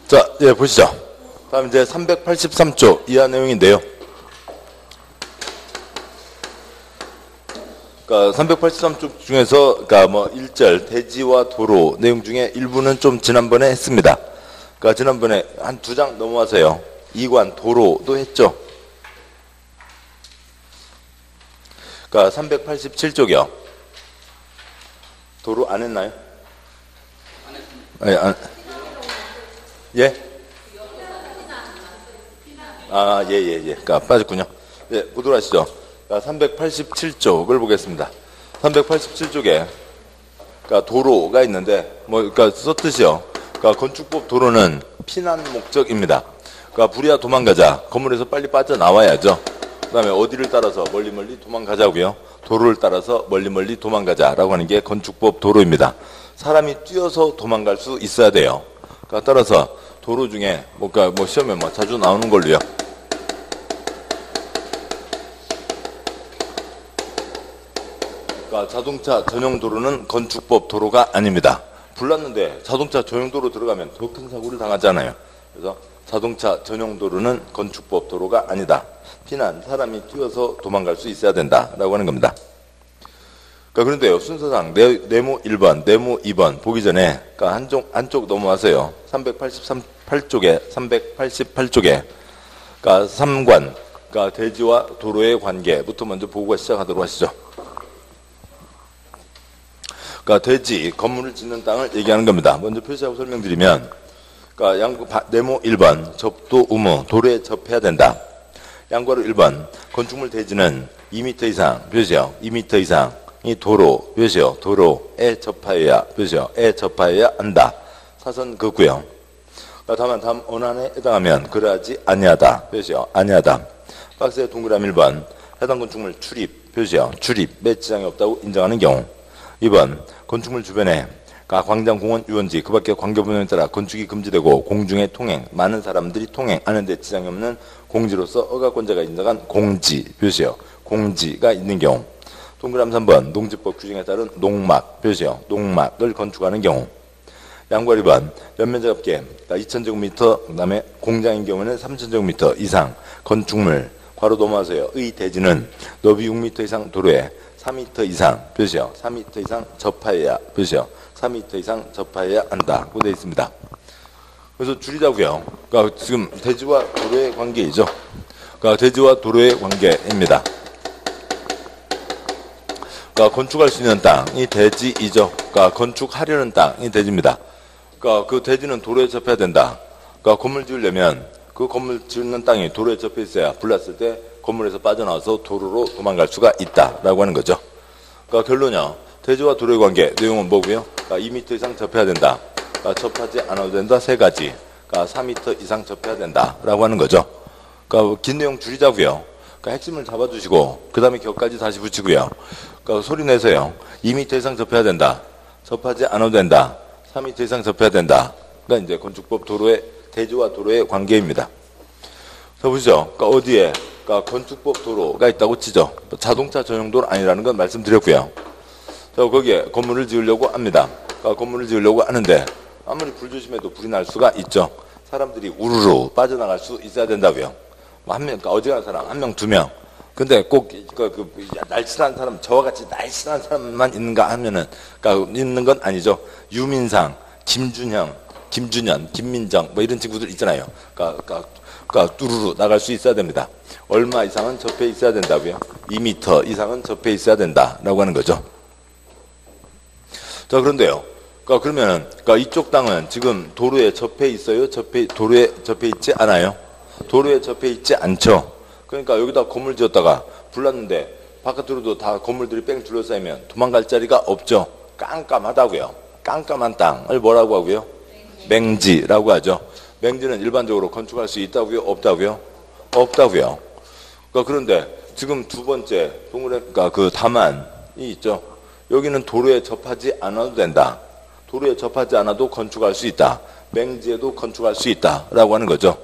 자, 예, 보시죠. 다음 이제 383조 이하 내용인데요. 그러니까 383조 중에서 그러니까 뭐 1절 대지와 도로 내용 중에 일부는 좀 지난번에 했습니다. 그러니까 지난번에 한 2장 넘어와서요. 2관 도로도 했죠. 그러니까 387조요. 도로 안 했나요? 안 했습니다. 예? 아, 예. 그러니까 빠졌군요. 예, 보도록 하시죠. 387쪽을 보겠습니다. 387쪽에 그러니까 도로가 있는데 그러니까 썼듯이요. 그러니까 건축법 도로는 피난 목적입니다. 그러니까 불이야 도망가자. 건물에서 빨리 빠져나와야죠. 그다음에 어디를 따라서 멀리 도망가자고요. 도로를 따라서 멀리 도망가자라고 하는 게 건축법 도로입니다. 사람이 뛰어서 도망갈 수 있어야 돼요. 그러니까 따라서 도로 중에 그러니까 시험에 자주 나오는 걸로요. 그러니까 자동차 전용 도로는 건축법 도로가 아닙니다. 불났는데 자동차 전용 도로 들어가면 더 큰 사고를 당하잖아요. 그래서 자동차 전용 도로는 건축법 도로가 아니다. 피난, 사람이 뛰어서 도망갈 수 있어야 된다라고 하는 겁니다. 그러니까 그런데요, 순서상 네모 1번, 네모 2번 보기 전에 그러니까 한쪽 넘어와서요. 388쪽에 그러니까 3관, 그러니까 대지와 도로의 관계부터 먼저 보고 시작하도록 하시죠. 그러니까 대지, 건물을 짓는 땅을 얘기하는 겁니다. 먼저 표시하고 설명드리면, 그러니까 네모 1번, 접도 의무, 도로에 접해야 된다. 양괄호 1번, 건축물 대지는 2m 이상, 표시요. 2m 이상이 도로, 표시요. 도로에 접하여야, 표시요. 에 접하여야 한다. 사선 긋고요. 다만 다음 언안에 해당하면 그러하지 아니하다, 표시요. 아니하다. 박스에 동그라미 1번, 해당 건축물 출입, 표시요. 출입에 지장이 없다고 인정하는 경우. 2번, 건축물 주변에 광장, 공원, 유원지, 그 밖에 관계부분에 따라 건축이 금지되고 공중의 통행, 많은 사람들이 통행하는 데 지장이 없는 공지로서 허가권자가 인정한 공지, 표시요. 공지가 있는 경우. 동그라미 3번, 농지법 규정에 따른 농막, 표시요. 농막을 건축하는 경우. 양괄 2번, 연면적 합계 2,000제곱미터, 그 다음에 공장인 경우는 3,000제곱미터 이상 건축물, 괄호 넘어와서요. 의 대지는 너비 6m 이상 도로에 4m 이상, 표시요. 4m 이상 접하여야, 표시요. 4m 이상 접하여야 한다고 되어 있습니다. 그래서 줄이자고요. 그러니까 지금 대지와 도로의 관계이죠. 그러니까 대지와 도로의 관계입니다. 그러니까 건축할 수 있는 땅이 대지이죠. 그러니까 건축하려는 땅이 대지입니다. 그러니까 그 대지는 도로에 접해야 된다. 그러니까 건물 지으려면 그 건물 짓는 땅이 도로에 접해 있어야 불났을 때 건물에서 빠져나와서 도로로 도망갈 수가 있다라고 하는 거죠. 그러니까 결론이요. 대지와 도로의 관계 내용은 뭐고요? 그러니까 2m 이상 접해야 된다. 그러니까 접하지 않아도 된다. 3가지. 그러니까 4m 이상 접해야 된다라고 하는 거죠. 그러니까 긴 내용 줄이자고요. 그러니까 핵심을 잡아주시고 그 다음에 격까지 다시 붙이고요. 그러니까 소리 내서요. 2m 이상 접해야 된다. 접하지 않아도 된다. 4m 이상 접해야 된다. 그러니까 이제 건축법 도로의 대지와 도로의 관계입니다. 자, 보시죠. 그러니까 어디에? 그러니까 건축법 도로가 있다고 치죠. 자동차 전용 도로 아니라는 건 말씀드렸고요. 자, 거기에 건물을 지으려고 합니다. 그러니까 건물을 지으려고 하는데 아무리 불조심해도 불이 날 수가 있죠. 사람들이 우르르 빠져나갈 수 있어야 된다고요. 한 명, 그러니까 어지간한 사람, 1명, 2명. 근데 꼭 날씬한 사람, 저와 같이 날씬한 사람만 있는가 하면은, 그러니까 있는 건 아니죠. 유민상, 김준현, 김민정, 이런 친구들 있잖아요. 그러니까 뚜루루 나갈 수 있어야 됩니다. 얼마 이상은 접해 있어야 된다고요. 2m 이상은 접해 있어야 된다라고 하는 거죠. 자, 그런데요. 그러면은, 이쪽 땅은 지금 도로에 접해 있어요? 도로에 접해 있지 않아요? 도로에 접해 있지 않죠. 그러니까 여기다 건물 지었다가 불났는데 바깥으로도 다 건물들이 뺑 둘러싸이면 도망갈 자리가 없죠. 깜깜하다고요. 깜깜한 땅을 뭐라고 하고요? 맹지라고 하죠. 맹지는 일반적으로 건축할 수 있다고요? 없다고요? 없다고요. 그런데 지금 두 번째 동그라미, 그 다만이 있죠. 여기는 도로에 접하지 않아도 된다. 도로에 접하지 않아도 건축할 수 있다. 맹지에도 건축할 수 있다라고 하는 거죠.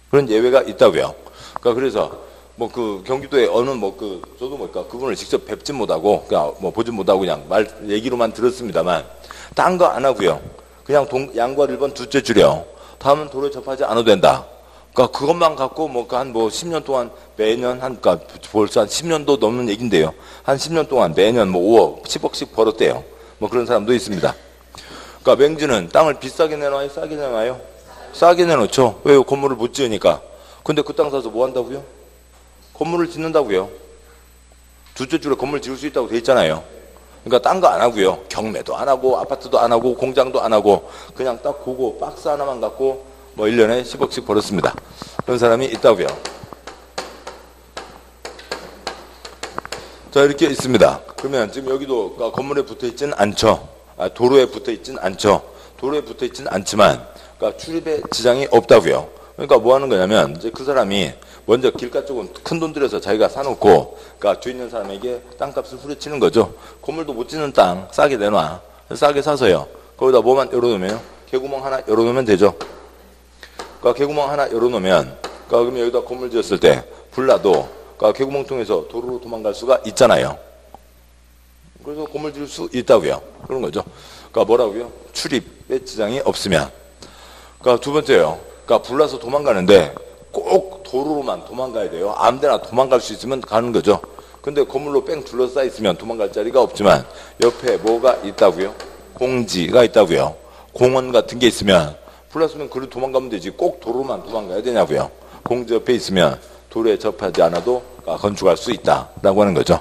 그런 예외가 있다고요. 그래서 그 경기도에 어느 저도 그분을 직접 뵙진 못하고 그냥 보진 못하고 그냥 얘기로만 들었습니다만 딴 거 안 하고요. 그냥 양과 1번 둘째 줄이요. 다음은 도로에 접하지 않아도 된다. 그러니까 그것만 갖고 한 10년 동안 매년 그러니까 벌써 한 10년도 넘는 얘긴데요. 한 10년 동안 매년 5억, 10억씩 벌었대요. 그런 사람도 있습니다. 그러니까 맹지는 땅을 비싸게 내놔요? 싸게 내놔요? 싸게 내놓죠. 왜요? 건물을 못 지으니까. 근데 그 땅 사서 뭐 한다고요? 건물을 짓는다고요. 둘째 줄에 건물 지을 수 있다고 돼 있잖아요. 그러니까 딴 거 안 하고요. 경매도 안 하고 아파트도 안 하고 공장도 안 하고 그냥 딱 그거 박스 하나만 갖고 1년에 10억씩 벌었습니다. 그런 사람이 있다고요. 자, 이렇게 있습니다. 그러면 지금 여기도 건물에 붙어 있지는 않죠. 도로에 붙어 있지는 않죠. 도로에 붙어 있지는 않지만 그러니까 출입에 지장이 없다고요. 그러니까 뭐 하는 거냐면 이제 그 사람이 먼저 길가 쪽은 큰 돈 들여서 자기가 사놓고 그러니까 뒤에 있는 사람에게 땅값을 후려치는 거죠. 건물도 못 짓는 땅 싸게 내놔. 싸게 사서요. 거기다 뭐만 열어놓으면 개구멍 하나 열어놓으면 되죠. 그러니까 개구멍 하나 열어놓으면 그러면 여기다 건물 지었을 때 불나도 그러니까 개구멍 통해서 도로로 도망갈 수가 있잖아요. 그래서 건물 지을 수 있다고요. 그런 거죠. 그러니까 뭐라고요? 출입에 지장이 없으면. 그러니까 두 번째요. 그러니까 불나서 도망가는데 꼭 도로로만 도망가야 돼요. 아무데나 도망갈 수 있으면 가는 거죠. 근데 건물로 뺑 둘러싸여 있으면 도망갈 자리가 없지만 옆에 뭐가 있다고요? 공지가 있다고요. 공원 같은 게 있으면 불났으면 그리로 도망가면 되지 꼭 도로만 도망가야 되냐고요. 공지 옆에 있으면 도로에 접하지 않아도 건축할 수 있다라고 하는 거죠.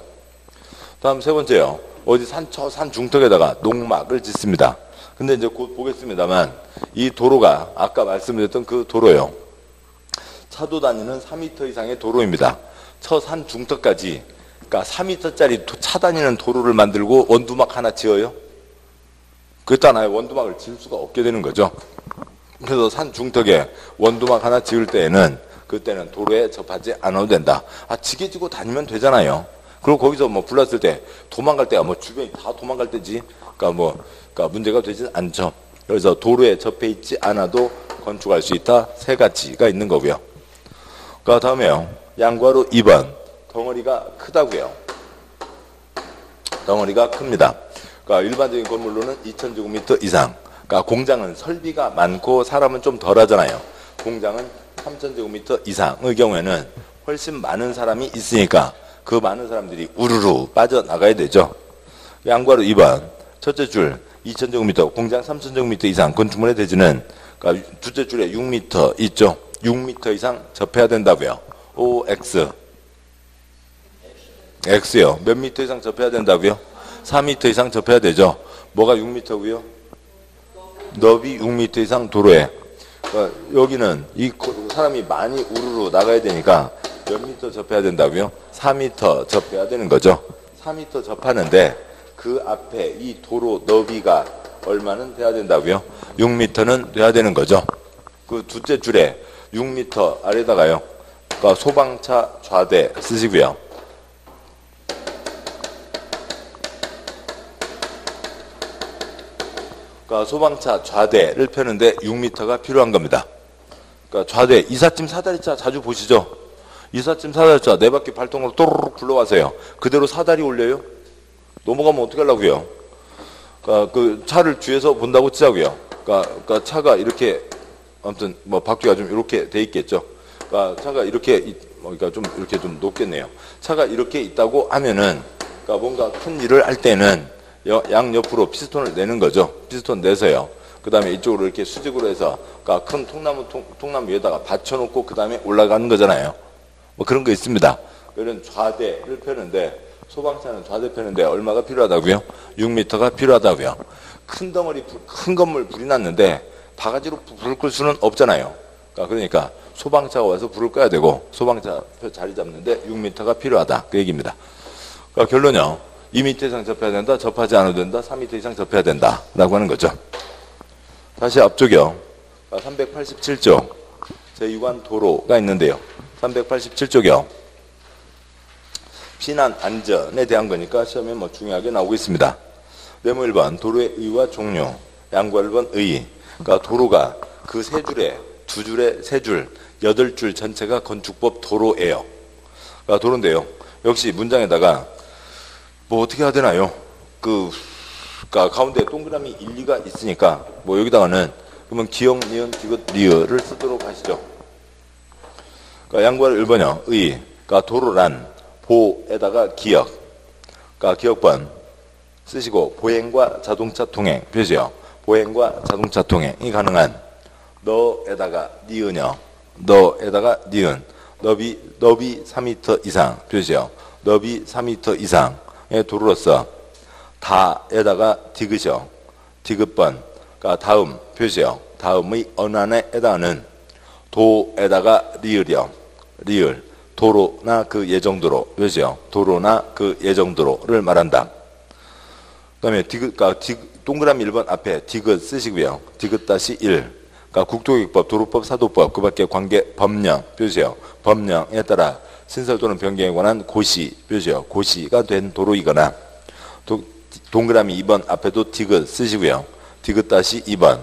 다음 세 번째요. 어디 산 중턱에다가 농막을 짓습니다. 근데 이제 곧 보겠습니다만 이 도로가 아까 말씀드렸던 그 도로요. 차도 다니는 4m 이상의 도로입니다. 산 중턱까지 그러니까 4m짜리 차 다니는 도로를 만들고 원두막 하나 지어요? 그렇잖아요. 원두막을 지을 수가 없게 되는 거죠. 그래서 산 중턱에 원두막 하나 지을 때에는 그때는 도로에 접하지 않아도 된다. 지게 지고 다니면 되잖아요. 그리고 거기서 불났을 때 도망갈 때야 주변이 다 도망갈 때지. 그러니까 문제가 되지 않죠. 그래서 도로에 접해 있지 않아도 건축할 수 있다. 세 가지가 있는 거고요. 그 다음에요. 양과로 2번. 덩어리가 크다고요. 덩어리가 큽니다. 그러니까 일반적인 건물로는 2000제곱미터 이상. 그러니까 공장은 설비가 많고 사람은 좀 덜 하잖아요. 공장은 3000제곱미터 이상의 경우에는 훨씬 많은 사람이 있으니까 그 많은 사람들이 우르르 빠져나가야 되죠. 양과로 2번. 첫째 줄 2000제곱미터, 공장 3000제곱미터 이상 건축물의 대지는 그러니까 둘째 줄에 6m 있죠. 6m 이상 접해야 된다고요. OX. X요. 몇 미터 이상 접해야 된다고요? 4m 이상 접해야 되죠. 뭐가 6m고요? 너비 6m 이상 도로에. 그러니까 여기는 이 사람이 많이 우르르 나가야 되니까 몇 미터 접해야 된다고요? 4m 접해야 되는 거죠. 4m 접하는데 그 앞에 이 도로 너비가 얼마는 돼야 된다고요? 6m는 돼야 되는 거죠. 그 둘째 줄에 6m 아래다가요. 그러니까 소방차 좌대 쓰시고요. 그러니까 소방차 좌대를 펴는데 6m가 필요한 겁니다. 그러니까 좌대, 이삿짐 사다리차 자주 보시죠? 이삿짐 사다리차 네 바퀴 발통으로 또르륵 굴러가세요. 그대로 사다리 올려요? 넘어가면 어떻게 하려고요? 그러니까 그 차를 뒤에서 본다고 치자고요. 그러니까 차가 이렇게 아무튼 바퀴가 좀 이렇게 돼 있겠죠. 그러니까 차가 이렇게 그러니까 좀 이렇게 좀 높겠네요. 차가 이렇게 있다고 하면은 그러니까 뭔가 큰 일을 할 때는 양 옆으로 피스톤을 내는 거죠. 피스톤 내서요. 그 다음에 이쪽으로 이렇게 수직으로 해서 그러니까 큰 통나무 위에다가 받쳐놓고 그 다음에 올라가는 거잖아요. 그런 거 있습니다. 이런 좌대를 펴는데 소방차는 좌대 펴는데 얼마가 필요하다고요? 6m가 필요하다고요. 큰 덩어리 큰 건물 불이 났는데 바가지로 불을 끌 수는 없잖아요. 그러니까 소방차가 와서 불을 꺼야 되고 소방차 자리 잡는데 6m가 필요하다. 그 얘기입니다. 그러니까 결론요. 2m 이상 접해야 된다. 접하지 않아도 된다. 3m 이상 접해야 된다. 라고 하는 거죠. 다시 앞쪽이요. 387쪽 제6관 도로가 있는데요. 387쪽이요. 피난 안전에 대한 거니까 시험에 중요하게 나오고 있습니다. 네모 1번 도로의 의의와 종류. 양과 1번 의의. 그러니까 도로가 그 세 줄에 두 줄에 세 줄, 8줄 전체가 건축법 도로예요. 그러니까 도로인데요. 역시 문장에다가 어떻게 해야 되나요? 그러니까 가운데 동그라미 1, 2가 있으니까 뭐 여기다가는 그러면 기역, 니은, 디귿, 리을을 쓰도록 하시죠. 그러니까 양보할 1번이요. 의. 그러니까 도로란 보에다가 기역. 그러니까 기역번 쓰시고 보행과 자동차 통행 표시요. 보행과 자동차 통행이 가능한 너에다가 니은요. 너에다가 니은. 너비 3m 이상 표시요. 너비 3m 이상의 도로로서 다에다가 디귿이요. 디귿번. 그러니까 다음 표시요. 다음의 언안에 해당하는 도에다가 리을이요. 리을. 도로나 그 예정도로 표시요. 도로나 그 예정도로를 말한다. 그 다음에 디귿, 그러니까 동그라미 1번 앞에 디귿 쓰시고요. 디귿-1. 그러니까 국토교육법, 도로법, 사도법, 그 밖에 관계 법령 표시요. 법령에 따라 신설 또는 변경에 관한 고시 표시요. 고시가 된 도로이거나 동그라미 2번 앞에도 디귿 쓰시고요. 디귿-2번.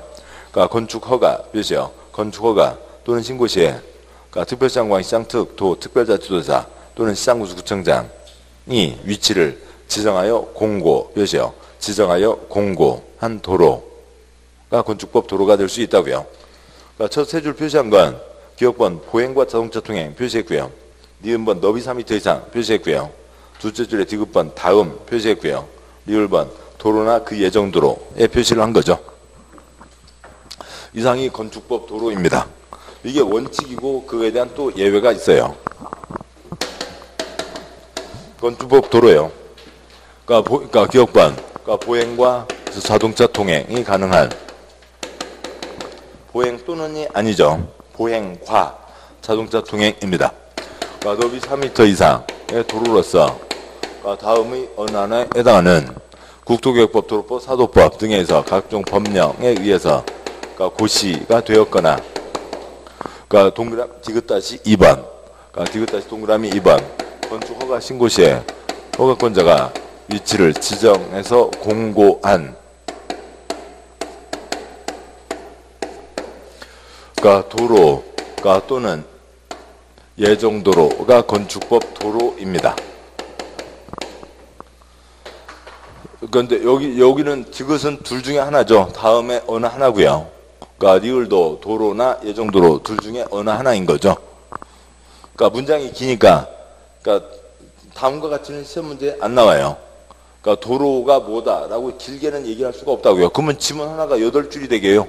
그러니까 건축허가 표시요. 건축허가 또는 신고시에 그러니까 특별시장광시장 특도 특별자치도사 또는 시장구구청장이 위치를 지정하여 공고 표시요. 지정하여 공고한 도로가 건축법 도로가 될 수 있다고요. 그러니까 첫 세 줄 표시한 건 기역번 보행과 자동차 통행 표시했고요. 니은번 너비 3m 이상 표시했고요. 둘째 줄에 디귿번 다음 표시했고요. 리을번 도로나 그 예정도로에 표시를 한 거죠. 이상이 건축법 도로입니다. 이게 원칙이고 그거에 대한 또 예외가 있어요. 건축법 도로예요. 그러니까 기역번 그러니까 보행과 자동차 통행이 가능한 보행 또는이 아니죠. 보행과 자동차 통행입니다. 그러니까 너비 3m 이상의 도로로서 다음의 언안에 해당하는 국토교육법, 도로법, 사도법 등에서 각종 법령에 의해서 고시가 되었거나 그러니까 동그라미 디귿-2번 그러니까 디귿 동그라미 2번 건축허가 신고시에 허가권자가 위치를 지정해서 공고한 그러니까 도로가 또는 예정도로가 건축법 도로입니다. 그런데 여기는 디귿은 둘 중에 하나죠. 다음에 어느 하나고요. 그러니까 리을도 도로나 예정도로 둘 중에 어느 하나인 거죠. 그러니까 문장이 기니까 그러니까 다음과 같이는 시험 문제에 안 나와요. 그러니까 도로가 뭐다라고 길게는 얘기할 수가 없다고요. 그러면 지문 하나가 8줄이 되게요.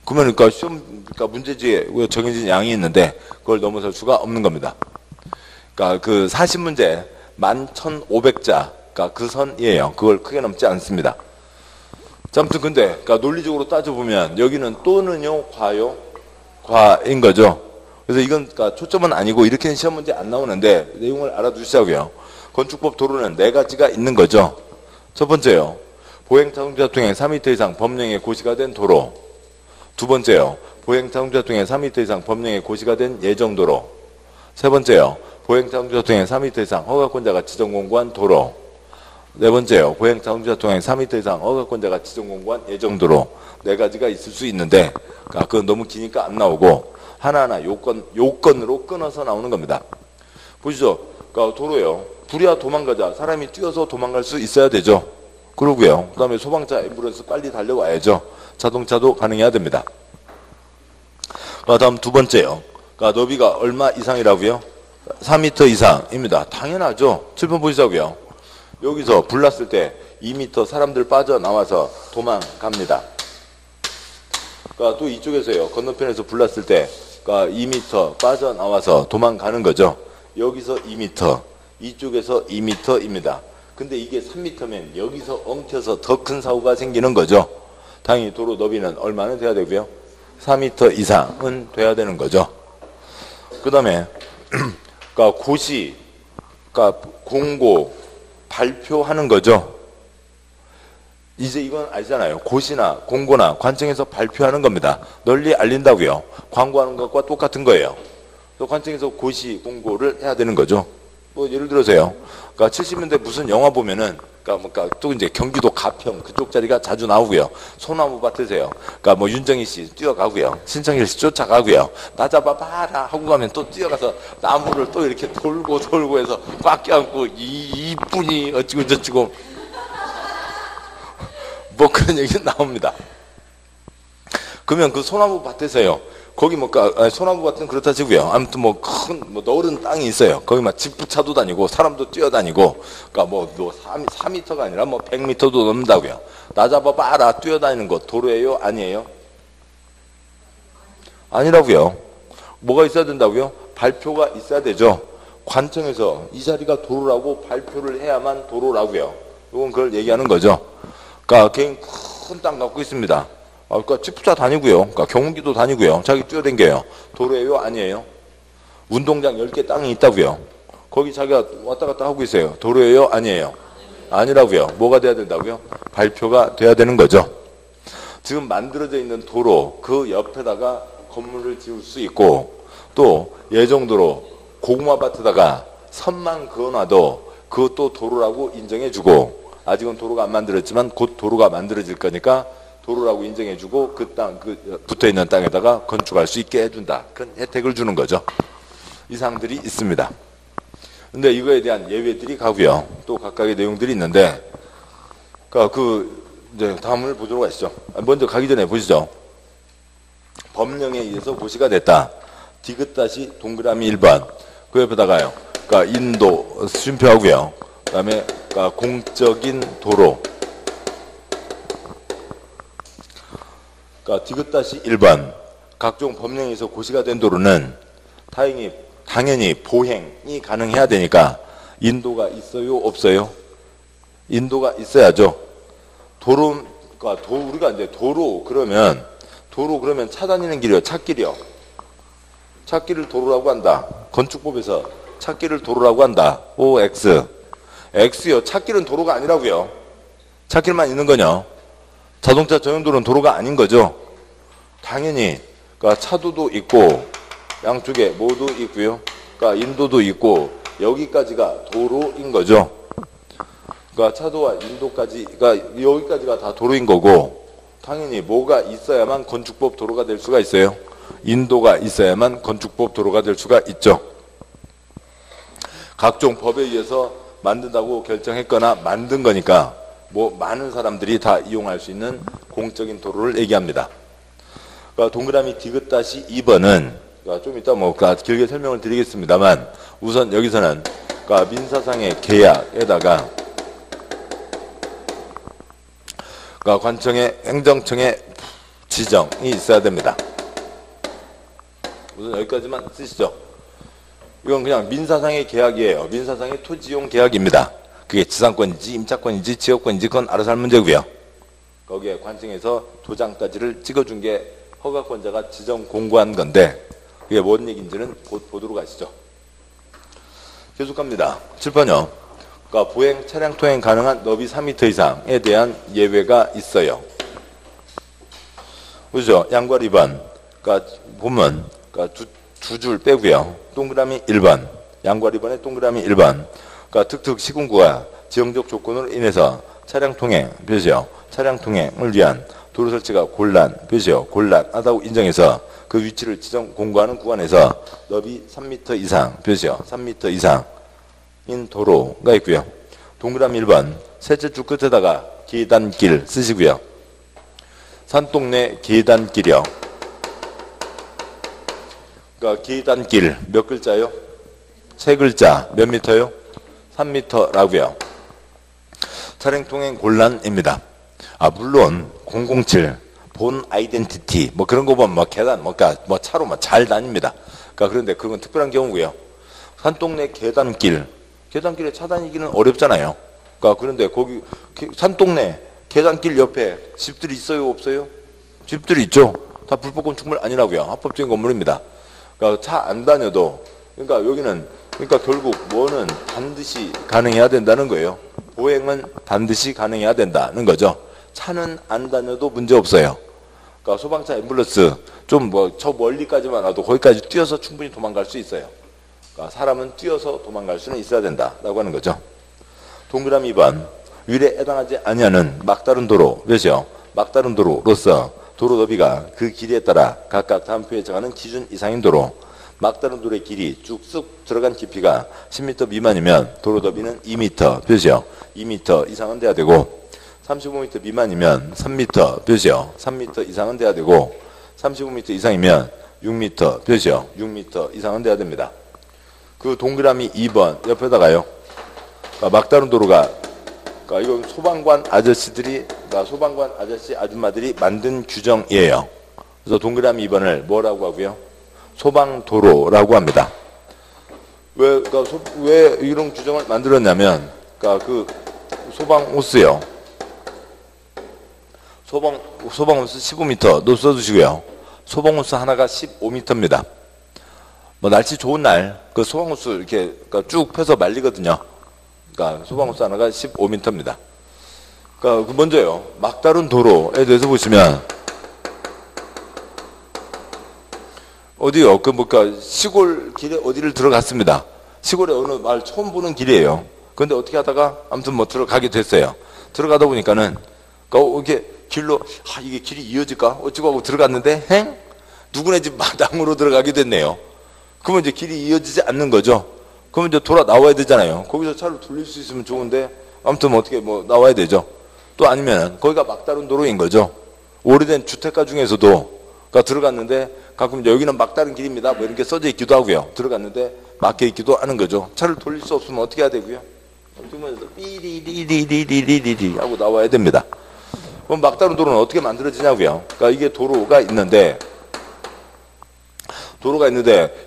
그러면 그러니까 시험 그러니까 문제지에 정해진 양이 있는데 그걸 넘어설 수가 없는 겁니다. 그러니까 그 40문제 11,500자 그러니까 그 선이에요. 그걸 크게 넘지 않습니다. 자, 아무튼 근데 그러니까 논리적으로 따져보면 여기는 또는요, 과요, 과인 거죠. 그래서 이건 그러니까 초점은 아니고 이렇게는 시험 문제 안 나오는데 내용을 알아두시자고요. 건축법 도로는 4가지가 있는 거죠. 첫 번째요. 보행 자동차 통행 3m 이상 법령에 고시가 된 도로. 두 번째요. 보행 자동차 통행 3m 이상 법령에 고시가 된 예정도로. 세 번째요. 보행 자동차 통행 3m 이상 허가권자가 지정 공고한 도로. 네 번째요. 보행 자동차 통행 3m 이상 허가권자가 지정 공고한 예정도로. 4가지가 있을 수 있는데 그건 너무 기니까 안 나오고 하나하나 요건으로 끊어서 나오는 겁니다. 보시죠. 그러니까 도로요. 불이야 도망가자. 사람이 뛰어서 도망갈 수 있어야 되죠. 그러고요. 그 다음에 소방차, 앰뷸런스 빨리 달려와야죠. 자동차도 가능해야 됩니다. 다음 두 번째요. 그러니까 너비가 얼마 이상이라고요? 4m 이상입니다. 당연하죠. 7번 보시자고요. 여기서 불 났을 때 2m 사람들 빠져나와서 도망갑니다. 그러니까 또 이쪽에서요. 건너편에서 불 났을 때 그러니까 2m 빠져나와서 도망가는 거죠. 여기서 2m, 이쪽에서 2m입니다. 근데 이게 3m면 여기서 엉켜서 더 큰 사고가 생기는 거죠. 당연히 도로 너비는 얼마는 돼야 되고요? 4m 이상은 돼야 되는 거죠. 그 다음에 그러니까 고시, 그러니까 공고, 발표하는 거죠. 이제 이건 아시잖아요. 고시나 공고나 관청에서 발표하는 겁니다. 널리 알린다고요. 광고하는 것과 똑같은 거예요. 또 관청에서 고시, 공고를 해야 되는 거죠. 뭐 예를 들어서요. 그러니까 70년대 무슨 영화 보면은 그러니까 또 이제 경기도 가평 그쪽 자리가 자주 나오고요. 소나무 밭에서요. 그러니까 뭐 윤정희 씨 뛰어가고요. 신창일 씨 쫓아가고요. 나 잡아봐라 하고 가면 또 뛰어가서 나무를 또 이렇게 돌고 해서 꽉 껴안고 이분이 어찌고 저찌고 뭐 그런 얘기는 나옵니다. 그러면 그 소나무 밭에서요. 거기 뭐 소나무 밭은 그렇다 치고요. 아무튼 뭐 큰 뭐 넓은 땅이 있어요. 거기 막 지프차도 다니고 사람도 뛰어다니고, 그러니까 뭐 4m가 아니라 뭐 100m도 넘는다고요. 나 잡아봐라 뛰어다니는 거 도로예요? 아니에요? 아니라고요. 뭐가 있어야 된다고요? 발표가 있어야 되죠. 관청에서 이 자리가 도로라고 발표를 해야만 도로라고요. 이건 그걸 얘기하는 거죠. 그러니까 개인 큰 땅 갖고 있습니다. 그러니까 지프차 다니고요. 그러니까 경운기도 다니고요. 자기 뛰어댕겨요. 도로예요? 아니에요? 운동장 10개 땅이 있다고요. 거기 자기가 왔다 갔다 하고 있어요. 도로예요? 아니에요? 아니라고요. 뭐가 돼야 된다고요? 발표가 돼야 되는 거죠. 지금 만들어져 있는 도로 그 옆에다가 건물을 지을 수 있고, 또 예정도로 고구마밭에다가 선만 그어놔도 그것도 도로라고 인정해주고, 아직은 도로가 안 만들어졌지만 곧 도로가 만들어질 거니까 도로라고 인정해주고 그 땅, 그 붙어있는 땅에다가 건축할 수 있게 해준다. 그런 혜택을 주는 거죠. 이 사항들이 있습니다. 근데 이거에 대한 예외들이 가고요. 또 각각의 내용들이 있는데, 그러니까 이제 다음을 보도록 하시죠. 먼저 가기 전에 보시죠. 법령에 의해서 고시가 됐다. 디귿다시 동그라미 1번. 그 옆에다가요. 그러니까 인도 쉼표하고요. 그 다음에 그러니까 공적인 도로. 그러니까 디귿다시 1번. 각종 법령에 의해서 고시가 된 도로는 당연히 보행이 가능해야 되니까 인도가 있어요? 없어요? 인도가 있어야죠. 그러니까 우리가 이제 도로 그러면 차 다니는 길이요? 찻길이요? 찻길을 도로라고 한다. 건축법에서 찻길을 도로라고 한다. OX. X요. 찻길은 도로가 아니라고요. 찻길만 있는 거냐? 자동차 전용도로는 도로가 아닌 거죠. 당연히 그러니까 차도도 있고 양쪽에 모두 있고요. 그러니까 인도도 있고 여기까지가 도로인 거죠. 그러니까 차도와 인도까지, 그러니까 여기까지가 다 도로인 거고, 당연히 뭐가 있어야만 건축법 도로가 될 수가 있어요. 인도가 있어야만 건축법 도로가 될 수가 있죠. 각종 법에 의해서 만든다고 결정했거나 만든 거니까 뭐 많은 사람들이 다 이용할 수 있는 공적인 도로를 얘기합니다. 그러니까 동그라미 디귿다시 2번은 그러니까 좀 이따 뭐 길게 설명을 드리겠습니다만, 우선 여기서는 그러니까 민사상의 계약에다가 그러니까 관청의 행정청의 지정이 있어야 됩니다. 우선 여기까지만 쓰시죠. 이건 그냥 민사상의 계약이에요. 민사상의 토지용 계약입니다. 그게 지상권인지 임차권인지 지역권인지 그건 알아서 할 문제고요. 거기에 관청에서 도장까지를 찍어준 게 허가권자가 지정 공고한 건데, 그게 뭔 얘기인지는 곧 보도록 하시죠. 계속 갑니다. 7번요. 그러니까 보행 차량 통행 가능한 너비 3m 이상에 대한 예외가 있어요. 그죠? 양괄 2번. 그러니까 보면 그러니까 두 줄 빼고요. 동그라미 1번. 양괄 2번에 동그라미 1번. 그러니까 특특 시군구가 지형적 조건으로 인해서 차량 통행 표시요. 차량 통행을 위한 도로 설치가 곤란하다고 인정해서 그 위치를 지정 공고하는 구간에서 너비 3m 이상 표시요. 3m 이상인 도로가 있고요. 동그라미 1번. 셋째 줄 끝에다가 계단길 쓰시고요. 산동네 계단길이요. 그러니까 계단길 몇 글자요? 3글자. 몇 미터요? 3m라고요. 차량 통행 곤란입니다. 물론 007 본 아이덴티티 뭐 그런 거 보면 뭐 계단 뭐 차로 잘 다닙니다. 그러니까 그런데 그건 특별한 경우고요. 산동네 계단길에 차 다니기는 어렵잖아요. 그러니까 그런데 거기 산동네 계단길 옆에 집들이 있어요, 없어요? 집들이 있죠. 다 불법 건축물 아니라고요. 합법적인 건물입니다. 그러니까 차 안 다녀도, 그러니까 여기는 그러니까 결국 뭐는 반드시 가능해야 된다는 거예요. 보행은 반드시 가능해야 된다는 거죠. 차는 안 다녀도 문제 없어요. 그러니까 소방차 앰뷸런스 좀 저 멀리까지만 와도 거기까지 뛰어서 충분히 도망갈 수 있어요. 그러니까 사람은 뛰어서 도망갈 수는 있어야 된다라고 하는 거죠. 동그라미 2번. 율에 해당하지 아니하는 막다른 도로 몇이요? 막다른 도로로서 도로 너비가 그 길이에 따라 각각 다음 표에 정하는 기준 이상인 도로. 막다른 도로의 길이 쭉쑥 들어간 깊이가 10m 미만이면 도로 너비는 2m 표시요. 2m 이상은 돼야 되고, 35m 미만이면 3m 표시요. 3m 이상은 돼야 되고 35m 이상이면 6m 표시요. 6m 이상은 돼야 됩니다. 그 동그라미 2번 옆에다가요. 그러니까 막다른 도로가 그러니까 이건 소방관 아저씨들이 그러니까 소방관 아저씨 아줌마들이 만든 규정이에요. 그래서 동그라미 2번을 뭐라고 하고요? 소방도로라고 합니다. 그러니까 왜 이런 규정을 만들었냐면 그러니까 그 소방호스요. 소방호스 15m도 써주시고요. 소방호스 하나가 15m입니다. 뭐 날씨 좋은 날 그 소방호스 이렇게 그러니까 쭉 펴서 말리거든요. 그러니까 소방호스 하나가 15m입니다. 그러니까 먼저요. 막다른 도로에 대해서 보시면 어디요? 그러니까 시골 길에 어디를 들어갔습니다. 시골에 어느 마을 처음 보는 길이에요. 그런데 어떻게 하다가 아무튼 뭐 들어가게 됐어요. 들어가다 보니까는 이렇게 길로 이게 길이 이어질까? 어찌고 하고 들어갔는데 누구네 집 마당으로 들어가게 됐네요. 그러면 이제 길이 이어지지 않는 거죠. 그러면 이제 돌아 나와야 되잖아요. 거기서 차를 돌릴 수 있으면 좋은데 아무튼 뭐 어떻게 뭐 나와야 되죠. 또 아니면 거기가 막다른 도로인 거죠. 오래된 주택가 중에서도 그러니까 들어갔는데 가끔 여기는 막다른 길입니다. 뭐 이렇게 써져 있기도 하고요. 들어갔는데 막혀 있기도 하는 거죠. 차를 돌릴 수 없으면 어떻게 해야 되고요? 그러면서 삐리리리리리리리 하고 나와야 됩니다. 그럼 막다른 도로는 어떻게 만들어지냐고요? 그러니까 이게 도로가 있는데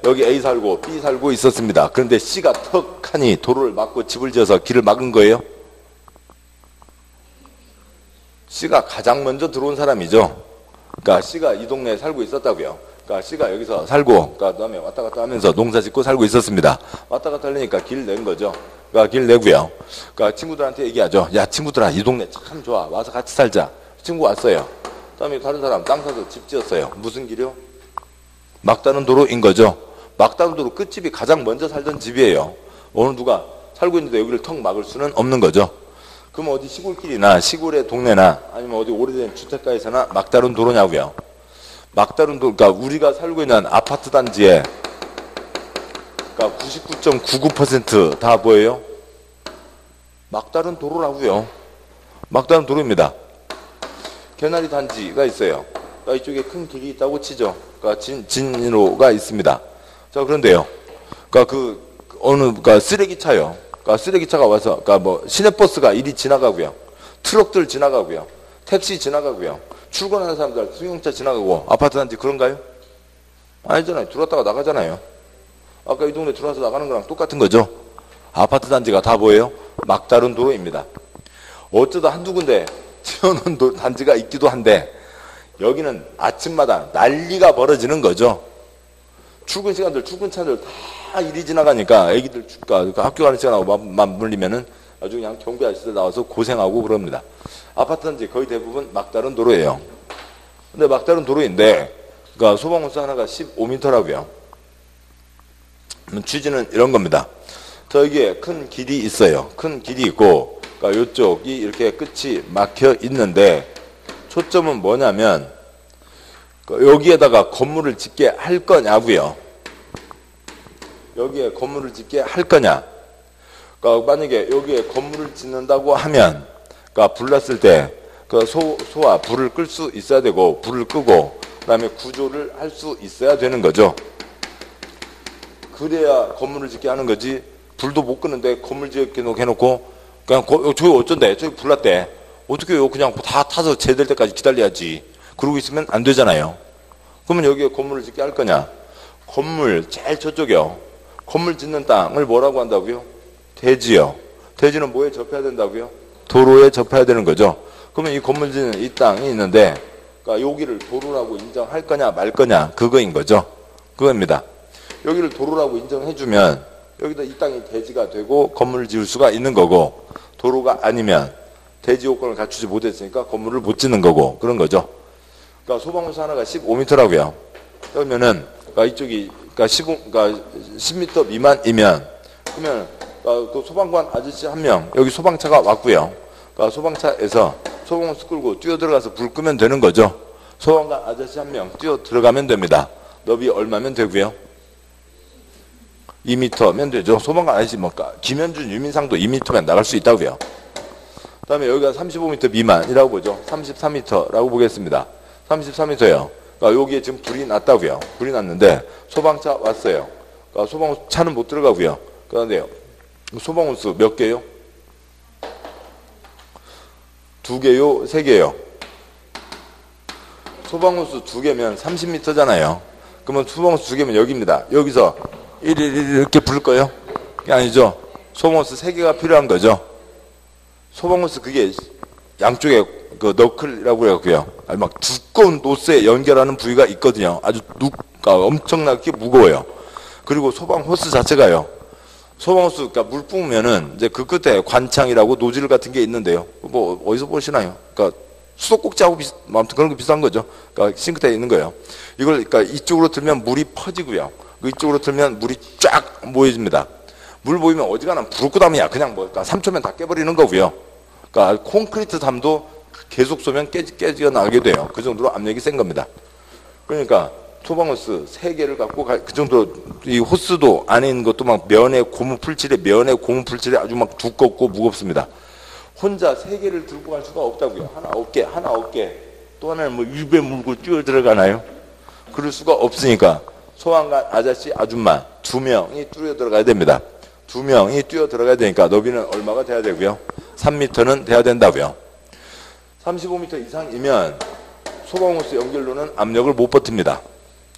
여기 A 살고 B 살고 있었습니다. 그런데 C가 턱하니 도로를 막고 집을 지어서 길을 막은 거예요. C가 가장 먼저 들어온 사람이죠. 그러니까 C가 이 동네에 살고 있었다고요. 그러니까 C가 여기서 살고 그다음에 왔다 갔다 하면서 농사 짓고 살고 있었습니다. 왔다 갔다 하려니까 길 낸 거죠. 그러니까 길 내고요. 그러니까 친구들한테 얘기하죠. 야 친구들아 이 동네 참 좋아. 와서 같이 살자. 친구 왔어요. 그다음에 다른 사람 땅 사서 집 지었어요. 무슨 길이요? 막다른 도로인 거죠. 막다른 도로 끝집이 가장 먼저 살던 집이에요. 어느 누가 살고 있는데 여기를 턱 막을 수는 없는 거죠. 그럼 어디 시골길이나 시골의 동네나 아니면 어디 오래된 주택가에서나 막다른 도로냐고요. 막다른 도로, 그러니까 우리가 살고 있는 아파트 단지에 그러니까 99.99%다 뭐예요? 막다른 도로라고요. 막다른 도로입니다. 개나리 단지가 있어요. 그러니까 이쪽에 큰 길이 있다고 치죠. 그러니까 진로가 있습니다. 자 그런데요. 그러니까 그러니까 쓰레기차요. 그러니까 쓰레기차가 와서 그러니까 뭐 시내버스가 이리 지나가고요. 트럭들 지나가고요. 택시 지나가고요. 출근하는 사람들 승용차 지나가고 아파트 단지 그런가요? 아니잖아요. 들어왔다가 나가잖아요. 아까 이 동네 들어와서 나가는 거랑 똑같은 거죠. 아파트 단지가 다 뭐예요? 막다른 도로입니다. 어쩌다 한두 군데 지어놓은 단지가 있기도 한데 여기는 아침마다 난리가 벌어지는 거죠. 출근 시간들 출근차들 다 이리 지나가니까 애기들 그러니까 학교 가는 시간하고 맞물리면은 아주 그냥 경비 아저씨들 나와서 고생하고 그럽니다. 아파트 단지 거의 대부분 막다른 도로예요. 근데 막다른 도로인데 그러니까 소방호스 하나가 15m라고요. 취지는 이런 겁니다. 저기에 큰 길이 있어요. 큰 길이 있고 그러니까 이쪽이 이렇게 끝이 막혀 있는데 초점은 뭐냐면 여기에다가 건물을 짓게 할 거냐고요. 여기에 건물을 짓게 할 거냐. 그러니까 만약에 여기에 건물을 짓는다고 하면 그러니까 불 났을 때 그 소와 불을 끌 수 있어야 되고 불을 끄고 그다음에 구조를 할 수 있어야 되는 거죠. 그래야 건물을 짓게 하는 거지. 불도 못 끄는데 건물 짓게 해놓고 그냥 저기 어쩐데 저기 불 났대. 어떻게 해요? 그냥 다 타서 제될 때까지 기다려야지. 그러고 있으면 안 되잖아요. 그러면 여기에 건물을 짓게 할 거냐? 건물 제일 저쪽이요. 건물 짓는 땅을 뭐라고 한다고요? 대지요. 대지는 뭐에 접해야 된다고요? 도로에 접해야 되는 거죠. 그러면 이 건물 짓는 이 땅이 있는데 그러니까 여기를 도로라고 인정할 거냐 말 거냐 그거인 거죠. 그겁니다. 여기를 도로라고 인정해주면 여기다 이 땅이 대지가 되고 건물을 지을 수가 있는 거고 도로가 아니면 대지 요건을 갖추지 못했으니까 건물을 못 짓는 거고 그런 거죠. 그러니까 소방호스 하나가 15m라고요. 그러면은 그러니까 이쪽이 그러니까 10m 미만이면 그러면 그러니까 그 소방관 아저씨 한 명 여기 소방차가 왔고요. 그러니까 소방차에서 소방호스 끌고 뛰어 들어가서 불 끄면 되는 거죠. 소방관 아저씨 한 명 뛰어 들어가면 됩니다. 너비 얼마면 되고요? 2m면 되죠. 소방관 아저씨 뭐까 김현준 유민상도 2m면 나갈 수 있다고요. 다음에 여기가 35m 미만이라고 보죠. 33m라고 보겠습니다. 33m예요. 그러니까 여기에 지금 불이 났다고요. 불이 났는데 소방차 왔어요. 그러니까 소방차는 못 들어가고요. 그런데요. 소방호스 몇 개요? 2개요? 3개요? 소방호스 2개면 30m잖아요. 그러면 소방호스 2개면 여기입니다. 여기서 이렇게 불 거예요? 그게 아니죠. 소방호스 3개가 필요한 거죠. 소방호스 그게 양쪽에 그 너클이라고 해갖고요. 막 두꺼운 노스에 연결하는 부위가 있거든요. 아주 엄청나게 무거워요. 그리고 소방호스 자체가요. 소방호스, 그러니까 물 뿜으면은 이제 그 끝에 관창이라고 노즐 같은 게 있는데요. 뭐 어디서 보시나요? 그러니까 수도꼭지하고 아무튼 그런 거 비슷한 거죠. 그러니까 싱크대에 있는 거예요. 이걸 그러니까 이쪽으로 틀면 물이 퍼지고요. 이쪽으로 틀면 물이 쫙 모여집니다. 물 보이면 어지간한 부르크담이야. 그냥 뭐 그러니까 3초면 다 깨버리는 거고요. 그러니까 콘크리트 담도 계속 쏘면 깨지가 나게 돼요. 그 정도로 압력이 센 겁니다. 그러니까 소방호스 3개를 갖고 그 정도로 이 호스도 안에 있는 것도 막 면에 고무 풀칠에 아주 막 두껍고 무겁습니다. 혼자 3개를 들고 갈 수가 없다고요. 하나 없게 또 하나는 뭐 입에 물고 뛰어 들어가나요? 그럴 수가 없으니까 소방관 아저씨 아줌마 2명이 뛰어 들어가야 됩니다. 2명이 뛰어 들어가야 되니까 너비는 얼마가 돼야 되고요? 3m는 돼야 된다고요. 35m 이상이면 소방호스 연결로는 압력을 못 버팁니다.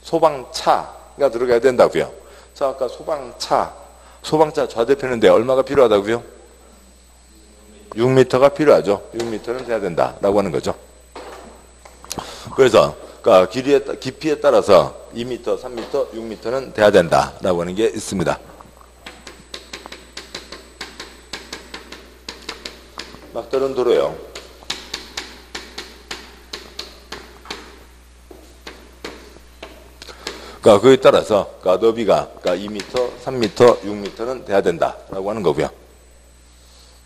소방차가 들어가야 된다고요. 자, 아까 소방차 좌대표는데 얼마가 필요하다고요? 6m가 필요하죠. 6m는 돼야 된다라고 하는 거죠. 그래서 그러니까 깊이에 따라서 2m, 3m, 6m는 돼야 된다라고 하는 게 있습니다. 막다른 도로요. 그러니까 그에 따라서 그러니까 너비가 그러니까 2m, 3m, 6m는 돼야 된다라고 하는 거고요.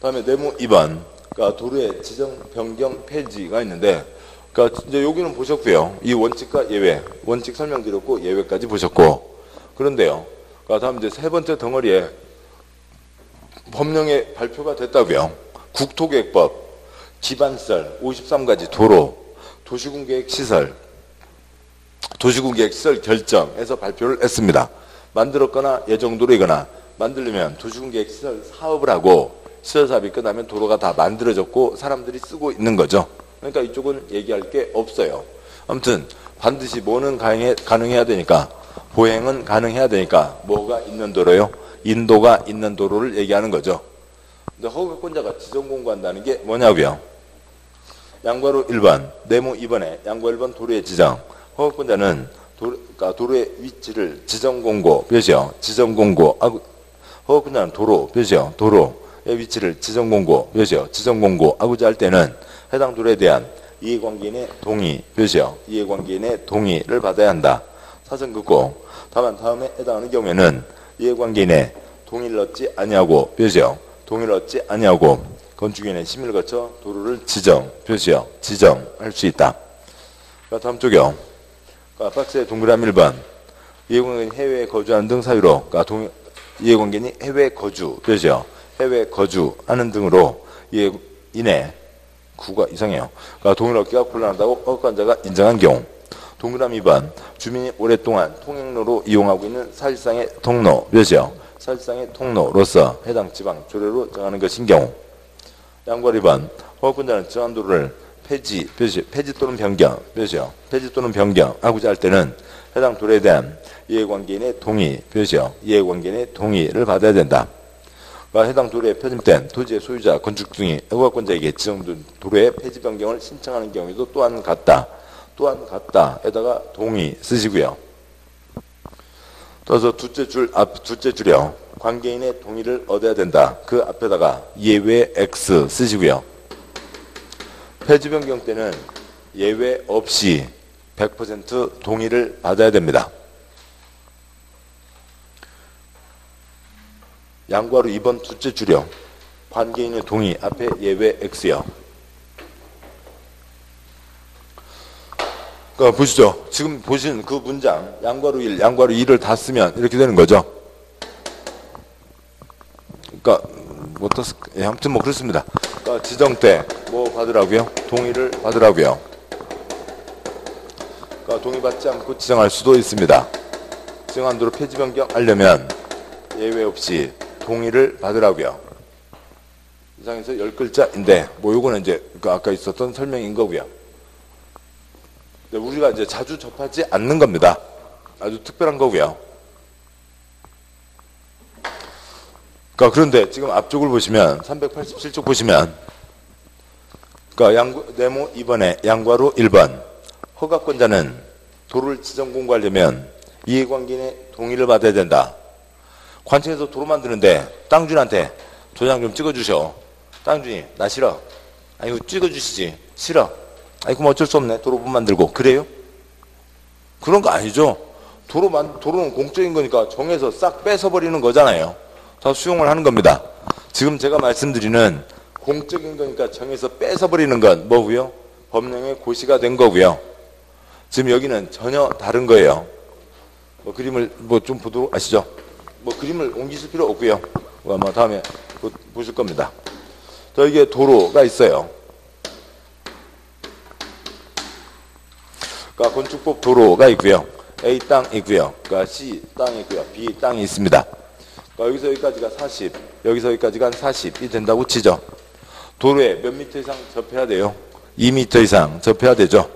다음에 네모 2번 그러니까 도로의 지정 변경 폐지가 있는데 그러니까 이제 여기는 보셨고요. 이 원칙과 예외, 원칙 설명드렸고 예외까지 보셨고 그런데요. 그러니까 다음 이제 세 번째 덩어리에 법령에 발표가 됐다고요. 국토계획법, 기반설, 53가지 도로, 도시군계획시설 결정에서 발표를 했습니다. 만들었거나 예정도로이거나 만들려면 도시군계획시설 사업을 하고 시설 사업이 끝나면 도로가 다 만들어졌고 사람들이 쓰고 있는 거죠. 그러니까 이쪽은 얘기할 게 없어요. 아무튼 반드시 뭐는 가능해야 되니까 보행은 가능해야 되니까 뭐가 있는 도로요? 인도가 있는 도로를 얘기하는 거죠. 근데 허가권자가 지정 공고한다는 게 뭐냐고요? 양과로 1번, 네모 2번에 양과 1번 도로의 지정. 허가권자는 그러니까 도로의 위치를 지정 공고, 표시요. 지정 공고. 허가권자는 도로, 표시요. 도로의 위치를 지정 공고, 표시요. 지정 공고. 하고자 할 때는 해당 도로에 대한 이해관계인의 동의, 표시요. 이해관계인의 동의를 받아야 한다. 사전 긋고. 다만 다음에 해당하는 경우에는 이해관계인의 동의를 얻지 아니하고, 표시요. 동의를 얻지 아니하고 건축위원회 심의를 거쳐 도로를 지정, 표시요. 지정할 수 있다. 다음 쪽이요. 박스의 동그라미 1번. 이해관계인이 해외에 거주하는 등 사유로, 이해관계인이 해외 거주, 표시요. 해외 거주하는 등으로 이내 구가 이상해요. 동의를 얻기가 곤란하다고 허가권자가 인정한 경우. 동그라미 2번. 주민이 오랫동안 통행로로 이용하고 있는 사실상의 통로, 표시요. 사실상의 통로로서 해당 지방 조례로 정하는 것인 경우. 양과 2번. 허가권자는 정한 도로를 폐지 또는 변경, 표시요. 폐지 또는 변경하고자 할 때는 해당 도로에 대한 이해관계인의 동의, 표시요. 이해관계인의 동의를 받아야 된다. 해당 도로에 표준된 토지의 소유자, 건축 등이 허가권자에게 지정된 도로의 폐지 변경을 신청하는 경우에도 또한 같다에다가 동의 쓰시고요. 따라서 둘째 줄이요. 관계인의 동의를 얻어야 된다. 그 앞에다가 예외 X 쓰시고요. 폐지 변경 때는 예외 없이 100% 동의를 받아야 됩니다. 양과로 2번 둘째 줄이요. 관계인의 동의 앞에 예외 X요. 그러니까 보시죠. 지금 보신 그 문장 양과로 1, 양과로 2를 다 쓰면 이렇게 되는 거죠. 그러니까 아무튼 뭐 그렇습니다. 그러니까 지정 때 뭐 받으라고요? 동의를 받으라고요. 그러니까 동의받지 않고 지정할 수도 있습니다. 지정한도로 폐지 변경하려면 예외 없이 동의를 받으라고요. 이상해서 10글자인데 뭐 요거는 이제 그 아까 있었던 설명인 거고요. 근데 우리가 이제 자주 접하지 않는 겁니다. 아주 특별한 거고요. 그러니까 그런데 지금 앞쪽을 보시면 387쪽 보시면 그러니까 네모 2번에 양과로 1번 허가권자는 도로를 지정 공고하려면 이해관계인의 동의를 받아야 된다. 관청에서 도로 만드는데 땅주인한테 도장 좀 찍어주셔. 땅주인 나 싫어. 아니 이거 찍어주시지. 싫어. 아니 그럼 어쩔 수 없네. 도로 못 만들고. 그래요? 그런 거 아니죠. 도로는 공적인 거니까 정해서 싹 뺏어버리는 거잖아요. 다 수용을 하는 겁니다. 지금 제가 말씀드리는 공적인 거니까 정해서 뺏어버리는 건 뭐고요? 법령의 고시가 된 거고요. 지금 여기는 전혀 다른 거예요. 뭐 그림을 뭐 좀 보도록 하시죠. 뭐 그림을 옮기실 필요 없고요. 아마 다음에 보실 겁니다. 여기에 도로가 있어요. 그러니까 건축법 도로가 있고요. A 땅 있고요. 그러니까 C 땅이 있고요. B 땅이 있습니다. 그러니까 여기서 여기까지가 40, 여기서 여기까지가 40이 된다고 치죠. 도로에 몇 미터 이상 접해야 돼요? 2미터 이상 접해야 되죠.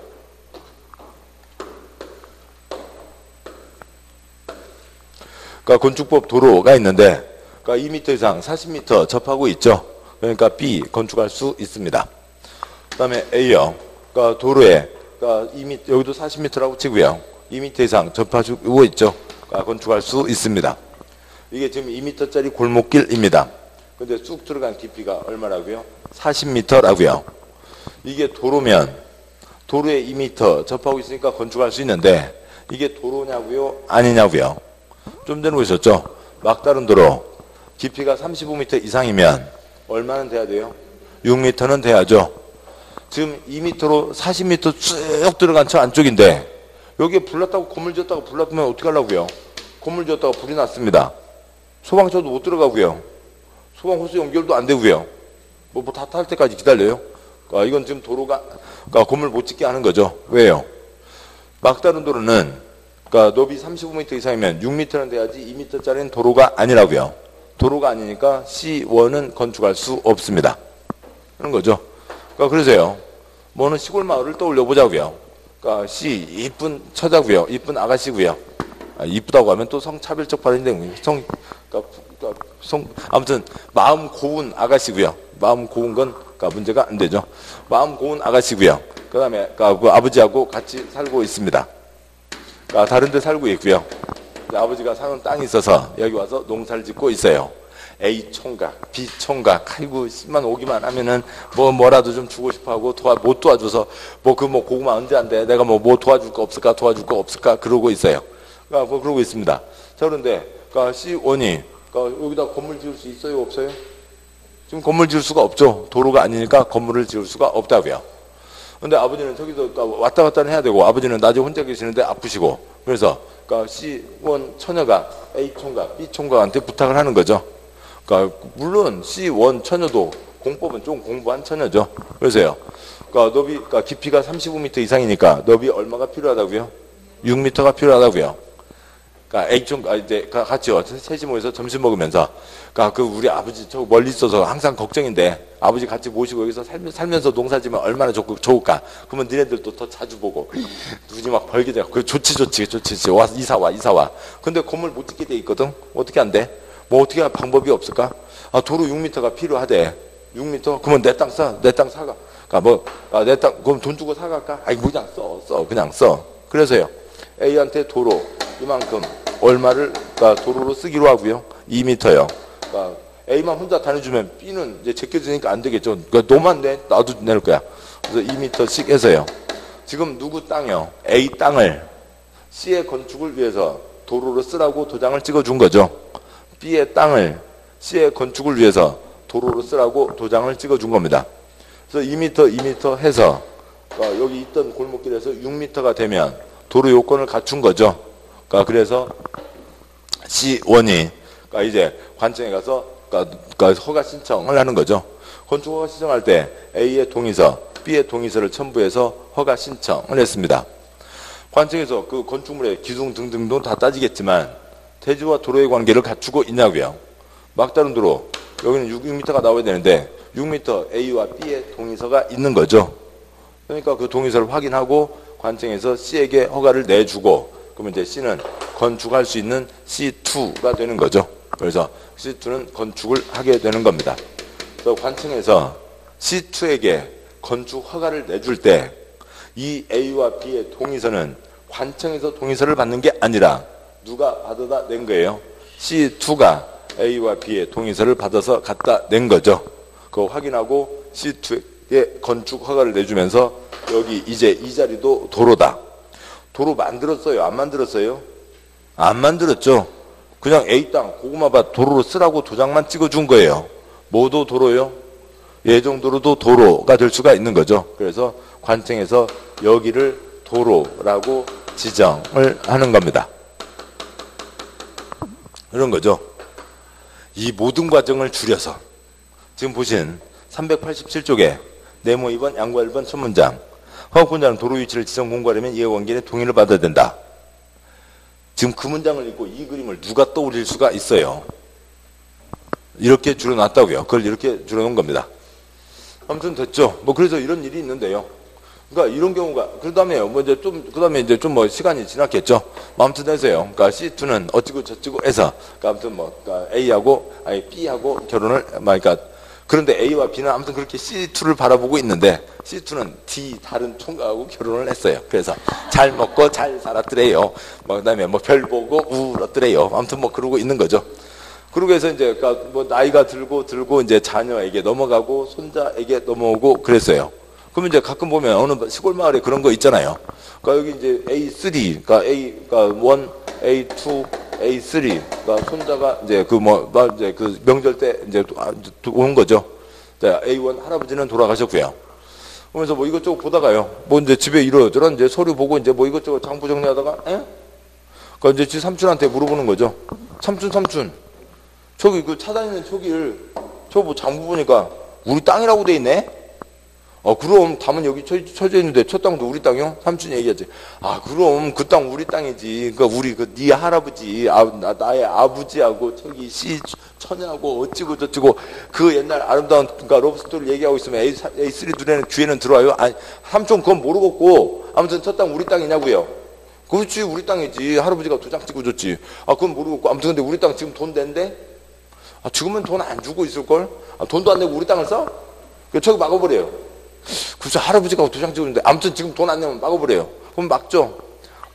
그러니까 건축법 도로가 있는데 그러니까 2미터 이상 40미터 접하고 있죠. 그러니까 B 건축할 수 있습니다. 그 다음에 A요. 그러니까 도로에 그러니까 2미터, 여기도 40m라고 치고요. 2미터 이상 접하고 있죠. 그러니까 건축할 수 있습니다. 이게 지금 2미터짜리 골목길입니다. 근데 쑥 들어간 깊이가 얼마라고요? 40m라고요. 이게 도로면 도로에 2m 접하고 있으니까 건축할 수 있는데 이게 도로냐고요? 아니냐고요? 좀 전에 보셨죠? 막다른 도로 깊이가 35m 이상이면 얼마는 돼야 돼요? 6m는 돼야죠. 지금 2m로 40m 쭉 들어간 저 안쪽인데 여기에 불났다고 건물 지었다고 불났으면 어떻게 하려고요? 건물 지었다가 불이 났습니다. 소방차도 못 들어가고요. 소방호스 연결도 안 되고요. 뭐 다 탈 때까지 기다려요. 그러니까 이건 지금 도로가 그러니까 건물 못 짓게 하는 거죠. 왜요? 막다른 도로는 그러니까 높이 35m 이상이면 6m는 돼야지 2m짜리는 도로가 아니라고요. 도로가 아니니까 C1은 건축할 수 없습니다. 그런 거죠. 그러니까 그러세요. 뭐는 시골 마을을 떠올려 보자고요. 그러니까 C 이쁜 처자고요. 이쁜 아가씨고요. 이쁘다고 하면 또 성차별적 발언인데 아무튼 마음 고운 아가씨고요. 마음 고운 건 그러니까 문제가 안 되죠. 마음 고운 아가씨고요. 그다음에 그 아버지하고 같이 살고 있습니다. 그러니까 다른 데 살고 있고요. 아버지가 사는 땅이 있어서 여기 와서 농사를 짓고 있어요. A 총각, B 총각, 아이고, 씨만 오기만 하면은 뭐라도 좀 주고 싶어 하고 못 도와줘서 뭐 고구마 언제 안 돼? 내가 뭐 도와줄 거 없을까? 그러고 있어요. 그러니까 그러고 있습니다. 자, 그런데 그러니까 C1이 그러니까 여기다 건물 지을 수 있어요, 없어요? 지금 건물 지을 수가 없죠. 도로가 아니니까 건물을 지을 수가 없다고요. 근데 아버지는 저기서 그러니까 왔다 갔다 해야 되고 아버지는 낮에 혼자 계시는데 아프시고 그래서 그러니까 C1 처녀가 A 총각, B 총각한테 부탁을 하는 거죠. 그러니까 물론 C1 처녀도 공법은 좀 공부한 처녀죠. 그래서요. 그러니까 깊이가 35m 이상이니까 너비 얼마가 필요하다고요? 6m가 필요하다고요. 그러니까 A총 이제 같이 셋이 모여서 점심 먹으면서 그러니까 우리 아버지 저 멀리 있어서 항상 걱정인데 아버지 같이 모시고 여기서 살면서 농사지면 얼마나 좋을까? 그러면 니네들도 더 자주 보고 눈이 막 벌게 되고 그 좋지 와 이사 와. 근데 건물 못 짓게 돼 있거든. 어떻게 안 돼? 뭐 어떻게 할 방법이 없을까? 도로 6m가 필요하대. 6m? 그러면 내 땅 사가. 그러니까 내 땅 그럼 돈 주고 사갈까? 아이 그냥 그냥 써. 그래서요. A한테 도로 이만큼 얼마를 그러니까 도로로 쓰기로 하고요. 2m요. 그러니까 A만 혼자 다녀주면 B는 이제 제껴지니까 안 되겠죠. 그러니까 너만 내 나도 낼 거야. 그래서 2m씩 해서요. 지금 누구 땅이요? A 땅을 C의 건축을 위해서 도로로 쓰라고 도장을 찍어준 거죠. B의 땅을 C의 건축을 위해서 도로로 쓰라고 도장을 찍어준 겁니다. 그래서 2m 해서 그러니까 여기 있던 골목길에서 6m가 되면 도로 요건을 갖춘 거죠. 그러니까 그래서 C1이 그러니까 이제 관청에 가서 그러니까 허가 신청을 하는 거죠. 건축 허가 신청할 때 A의 동의서, B의 동의서를 첨부해서 허가 신청을 했습니다. 관청에서 그 건축물의 기둥 등등도 다 따지겠지만 대지와 도로의 관계를 갖추고 있냐고요. 막다른 도로, 여기는 6m가 나와야 되는데 6m A와 B의 동의서가 있는 거죠. 그러니까 그 동의서를 확인하고 관청에서 C에게 허가를 내주고, 그러면 이제 C는 건축할 수 있는 C2가 되는 거죠. 그래서 C2는 건축을 하게 되는 겁니다. 그래서 관청에서 C2에게 건축 허가를 내줄 때 이 A와 B의 동의서는 관청에서 동의서를 받는 게 아니라 누가 받아다 낸 거예요? C2가 A와 B의 동의서를 받아서 갖다 낸 거죠. 그거 확인하고 C2에 건축 허가를 내주면서 여기 이제 이 자리도 도로다. 도로 만들었어요? 안 만들었어요? 안 만들었죠. 그냥 A 땅 고구마밭 도로로 쓰라고 도장만 찍어준 거예요. 뭐도 도로요? 예정도로도 도로가 될 수가 있는 거죠. 그래서 관청에서 여기를 도로라고 지정을 하는 겁니다. 이런 거죠. 이 모든 과정을 줄여서 지금 보신 387쪽에 네모 2번, 양과 1번 첫 문장, 허가권자는 도로 위치를 지정 공고하려면 이해관계인의 동의를 받아야 된다. 지금 그 문장을 읽고 이 그림을 누가 떠올릴 수가 있어요? 이렇게 줄여놨다고요. 그걸 이렇게 줄여놓은 겁니다. 아무튼 됐죠. 뭐 그래서 이런 일이 있는데요. 그러니까 이런 경우가 그 다음에 뭐 이제 좀 그 다음에 이제 좀 뭐 시간이 지났겠죠. 아무튼 해서요. 그러니까 C2는 어찌고 저찌고 해서 그러니까 아무튼 뭐 그러니까 A하고 아니 B하고 결혼을 그러니까 그런데 A와 B는 아무튼 그렇게 C2를 바라보고 있는데 C2는 D 다른 총각하고 결혼을 했어요. 그래서 잘 먹고 잘 살았더래요. 뭐 그다음에 뭐 별 보고 울었더래요. 아무튼 뭐 그러고 있는 거죠. 그러고 해서 이제 그러니까 뭐 나이가 들고 이제 자녀에게 넘어가고 손자에게 넘어오고 그랬어요. 그러면 이제 가끔 보면 어느 시골 마을에 그런 거 있잖아요. 그러니까 여기 이제 A3, 그러니까 A1, A2, A3, 그러니까 손자가 이제 이제 그 명절 때 이제 오는 거죠. A1 할아버지는 돌아가셨고요. 그러면서 뭐 이것저것 보다가요. 뭐 이제 집에 이러저런 이제 서류 보고 이제 뭐 이것저것 장부 정리하다가, 그러니까 이제 지 삼촌한테 물어보는 거죠. 삼촌. 저기 그 차 다니는 저길, 저 뭐 장부 보니까 우리 땅이라고 돼 있네? 그럼 담은 여기 쳐져 있는데 저 땅도 우리 땅이요? 삼촌이 얘기하지. 그럼 그 땅 우리 땅이지. 그러니까 우리 네 할아버지, 나의 아버지하고 저기 처녀하고 어찌고 저찌고 그 옛날 아름다운 그러니까 러브스토리를 얘기하고 있으면 A3 눈에는 귀에는 들어와요? 아니, 삼촌 그건 모르겠고 아무튼 저 땅 우리 땅이냐고요? 그렇지, 우리 땅이지. 할아버지가 도장 찍어 줬지. 그건 모르겠고 아무튼 근데 우리 땅 지금 돈 낸대? 지금은 돈 안 주고 있을걸? 돈도 안 내고 우리 땅을 써? 저기 막아버려요. 그래서 할아버지가 도장 찍었는데 아무튼 지금 돈 안 내면 막아버려요. 그럼 막죠.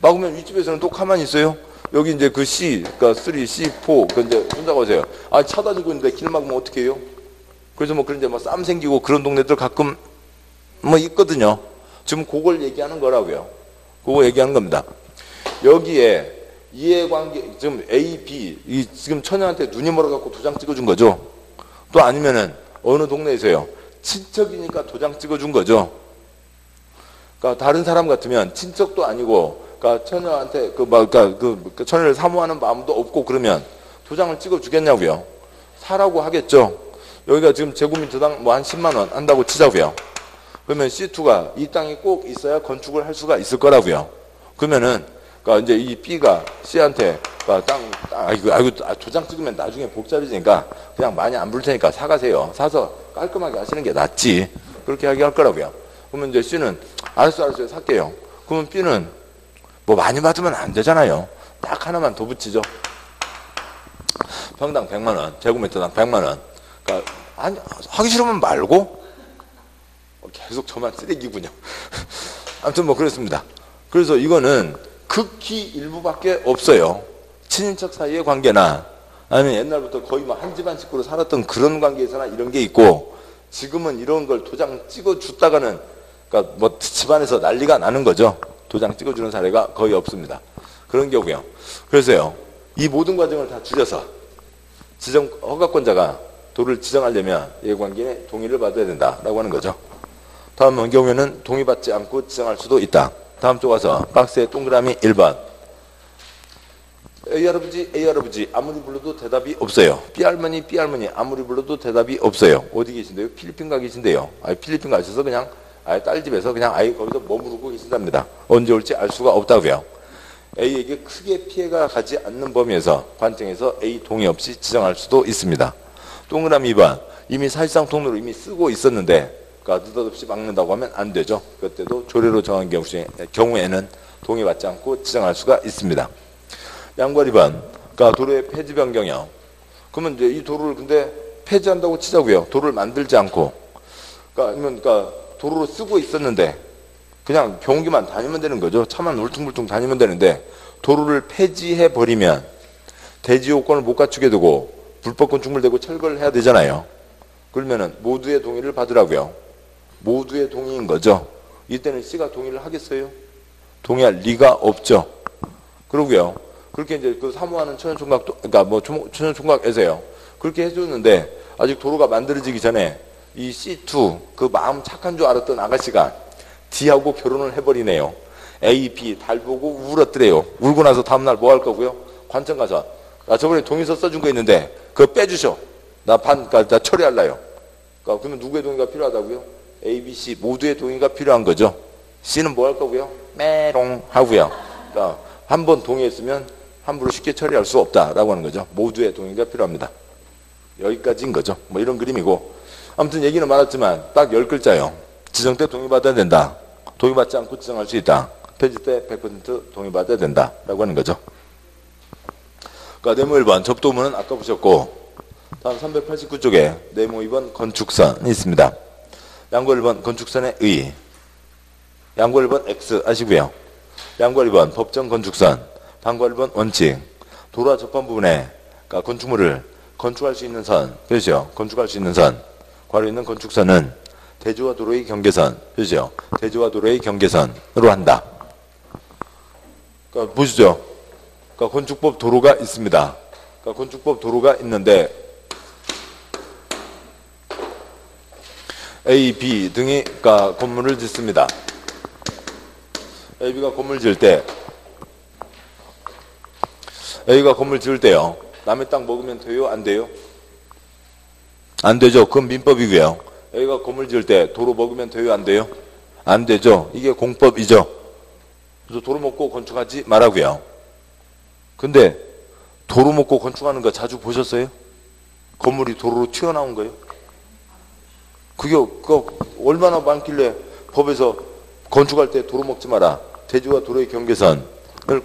막으면 윗집에서는 또 가만히 있어요. 여기 이제 그 C, 그러니까 3, C4, 그 이제 손자가 오세요. 차 다니고 있는데 길 막으면 어떻게 해요? 그래서 뭐 그런 이제 뭐 싸움 생기고 그런 동네들 가끔 뭐 있거든요. 지금 그걸 얘기하는 거라고요. 그거 얘기하는 겁니다. 여기에 이해관계, 지금 A, B, 지금 처녀한테 눈이 멀어갖고 도장 찍어준 거죠. 또 아니면은 어느 동네에서요. 친척이니까 도장 찍어준 거죠. 그러니까 다른 사람 같으면 친척도 아니고, 그러니까 처녀한테 그러니까 그 처녀를 사모하는 마음도 없고 그러면 도장을 찍어주겠냐고요. 사라고 하겠죠. 여기가 지금 제곱미터당 뭐 한 10만 원 한다고 치자고요. 그러면 C2가 이 땅이 꼭 있어야 건축을 할 수가 있을 거라고요. 그러면은 그러니까 이제 이 B가 C한테 도장 찍으면 나중에 복잡해지니까 그냥 많이 안 불 테니까 사가세요. 사서 깔끔하게 하시는 게 낫지. 그렇게 이야기할 거라고요. 그러면 이제 C는 알았어요. 살게요. 그러면 B는 뭐 많이 받으면 안 되잖아요. 딱 하나만 더 붙이죠. 평당 100만 원, 제곱미터당 100만 원. 그러니까 아니, 하기 싫으면 말고 계속 저만 쓰레기군요. 아무튼 뭐 그렇습니다. 그래서 이거는 극히 일부밖에 없어요. 친인척 사이의 관계나 아니면 옛날부터 거의 뭐 한 집안 식구로 살았던 그런 관계에서나 이런 게 있고 지금은 이런 걸 도장 찍어줬다가는 그러니까 뭐 집안에서 난리가 나는 거죠. 도장 찍어주는 사례가 거의 없습니다. 그런 경우요. 그래서요. 이 모든 과정을 다 줄여서 지정 허가권자가 도를 지정하려면 이해관계인의 동의를 받아야 된다라고 하는 거죠. 다음 경우에는 동의받지 않고 지정할 수도 있다. 다음 쪽 와서 박스에 동그라미 1번. A 할아버지, A 할아버지 아무리 불러도 대답이 없어요. B 할머니, B 할머니 아무리 불러도 대답이 없어요. 어디 계신데요? 필리핀 가 계신데요. 필리핀 가셔서 그냥 딸 집에서 그냥 거기서 머무르고 계신답니다. 언제 올지 알 수가 없다고요. A에게 크게 피해가 가지 않는 범위에서 관청에서 A 동의 없이 지정할 수도 있습니다. 동그라미 2번 이미 사실상 통로를 이미 쓰고 있었는데 느닷없이 막는다고 하면 안 되죠. 그때도 조례로 정한 경우에는 동의받지 않고 지정할 수가 있습니다. 양괄 2번 도로의 폐지 변경이요. 그러면 이제 이 도로를 근데 폐지한다고 치자고요. 도로를 만들지 않고 도로로 쓰고 있었는데 그냥 경기만 다니면 되는 거죠. 차만 울퉁불퉁 다니면 되는데 도로를 폐지해 버리면 대지 요건을 못 갖추게 되고 불법 건축물 되고 철거를 해야 되잖아요. 그러면은 모두의 동의를 받으라고요. 모두의 동의인 거죠. 이때는 C가 동의를 하겠어요? 동의할 리가 없죠. 그러고요. 그렇게 이제 그 사무하는 천연총각, 천연총각에서요. 그렇게 해줬는데 아직 도로가 만들어지기 전에 이 C2 그 마음 착한 줄 알았던 아가씨가 D하고 결혼을 해버리네요. A, B 달 보고 울었더래요. 울고 나서 다음날 뭐 할 거고요? 관청 가서 나 저번에 동의서 써준 거 있는데 그거 빼주셔. 나 처리할라요. 그러면 누구의 동의가 필요하다고요? A, B, C 모두의 동의가 필요한 거죠. C는 뭐 할 거고요? 메롱 하고요. 한 번 동의했으면 함부로 쉽게 처리할 수 없다라고 하는 거죠. 모두의 동의가 필요합니다. 여기까지인 거죠. 뭐 이런 그림이고 아무튼 얘기는 많았지만 딱 10글자예요. 지정 때 동의받아야 된다. 동의받지 않고 지정할 수 있다. 폐지 때 100% 동의받아야 된다라고 하는 거죠. 네모 1번 접도문은 아까 보셨고 다음 389쪽에 네모 2번 건축선이 있습니다. 양괄 1번 건축선의 의, 양괄 1번 X 아시고요. 양괄 2번 법정 건축선, 반괄 1번 원칙. 도로와 접한 부분에 건축물을 건축할 수 있는 선, 그렇죠? 건축할 수 있는 선, 괄호 있는 건축선은 대지와 도로의 경계선, 그렇죠? 대지와 도로의 경계선으로 한다. 보시죠. 건축법 도로가 있습니다. 건축법 도로가 있는데 A, B 등이 건물을 짓습니다. A, B가 건물 지을 때 A가 건물 지을 때요. 남의 땅 먹으면 돼요? 안 돼요? 안 되죠. 그건 민법이고요. A가 건물 지을 때 도로 먹으면 돼요? 안 돼요? 안 되죠. 이게 공법이죠. 그래서 도로 먹고 건축하지 말라고요. 근데 도로 먹고 건축하는 거 자주 보셨어요? 건물이 도로로 튀어나온 거예요? 그게 얼마나 많길래 법에서 건축할 때 도로 먹지 마라. 대지와 도로의 경계선을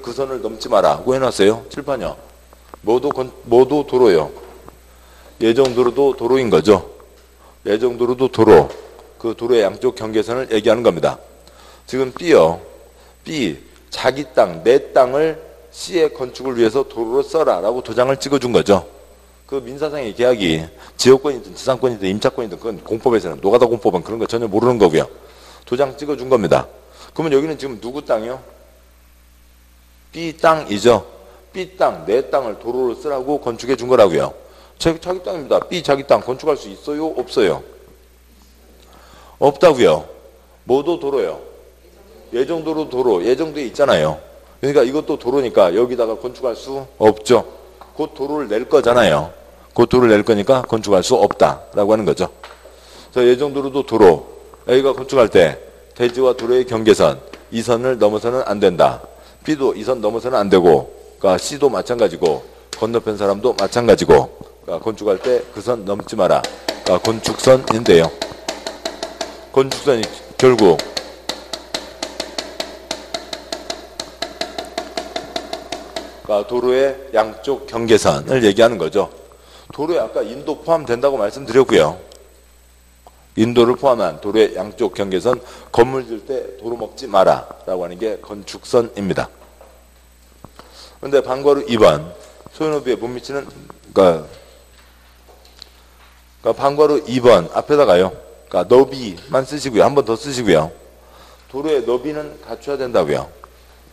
그 선을 넘지 마라고 해놨어요. 칠판이요. 뭐도 도로요. 예정도로도 도로인 거죠. 예정도로도 도로. 그 도로의 양쪽 경계선을 얘기하는 겁니다. 지금 B요. B 자기 땅, 내 땅을 C의 건축을 위해서 도로로 써라 라고 도장을 찍어준 거죠. 그 민사상의 계약이 지역권이든 지상권이든 임차권이든 그건 공법에서는 노가다 공법은 그런 거 전혀 모르는 거고요. 도장 찍어준 겁니다. 그러면 여기는 지금 누구 땅이요? B 땅이죠. B 땅, 내 땅을 도로로 쓰라고 건축해 준 거라고요. 자기 땅입니다. B 자기 땅 건축할 수 있어요? 없어요? 없다고요. 뭐도 도로요. 예정도로 도로, 예정도에 있잖아요. 그러니까 이것도 도로니까 여기다가 건축할 수 없죠. 곧 도로를 낼 거잖아요. 곧 도로를 낼 거니까 건축할 수 없다라고 하는 거죠. 자, 예정도로도 도로, A가 건축할 때 대지와 도로의 경계선, 이 선을 넘어서는 안 된다. B도 이 선 넘어서는 안 되고, 그러니까 C도 마찬가지고, 건너편 사람도 마찬가지고, 그러니까 건축할 때 그 선 넘지 마라. 그러니까 건축선인데요. 건축선이 결국 도로의 양쪽 경계선을 얘기하는 거죠. 도로에 아까 인도 포함된다고 말씀드렸고요. 인도를 포함한 도로의 양쪽 경계선, 건물 지을 때 도로 먹지 마라 라고 하는 게 건축선입니다. 그런데 반괄호 2번 소유노비에 못 미치는 반괄호 2번 앞에다가요. 너비만 쓰시고요. 한 번 더 쓰시고요. 도로의 너비는 갖춰야 된다고요.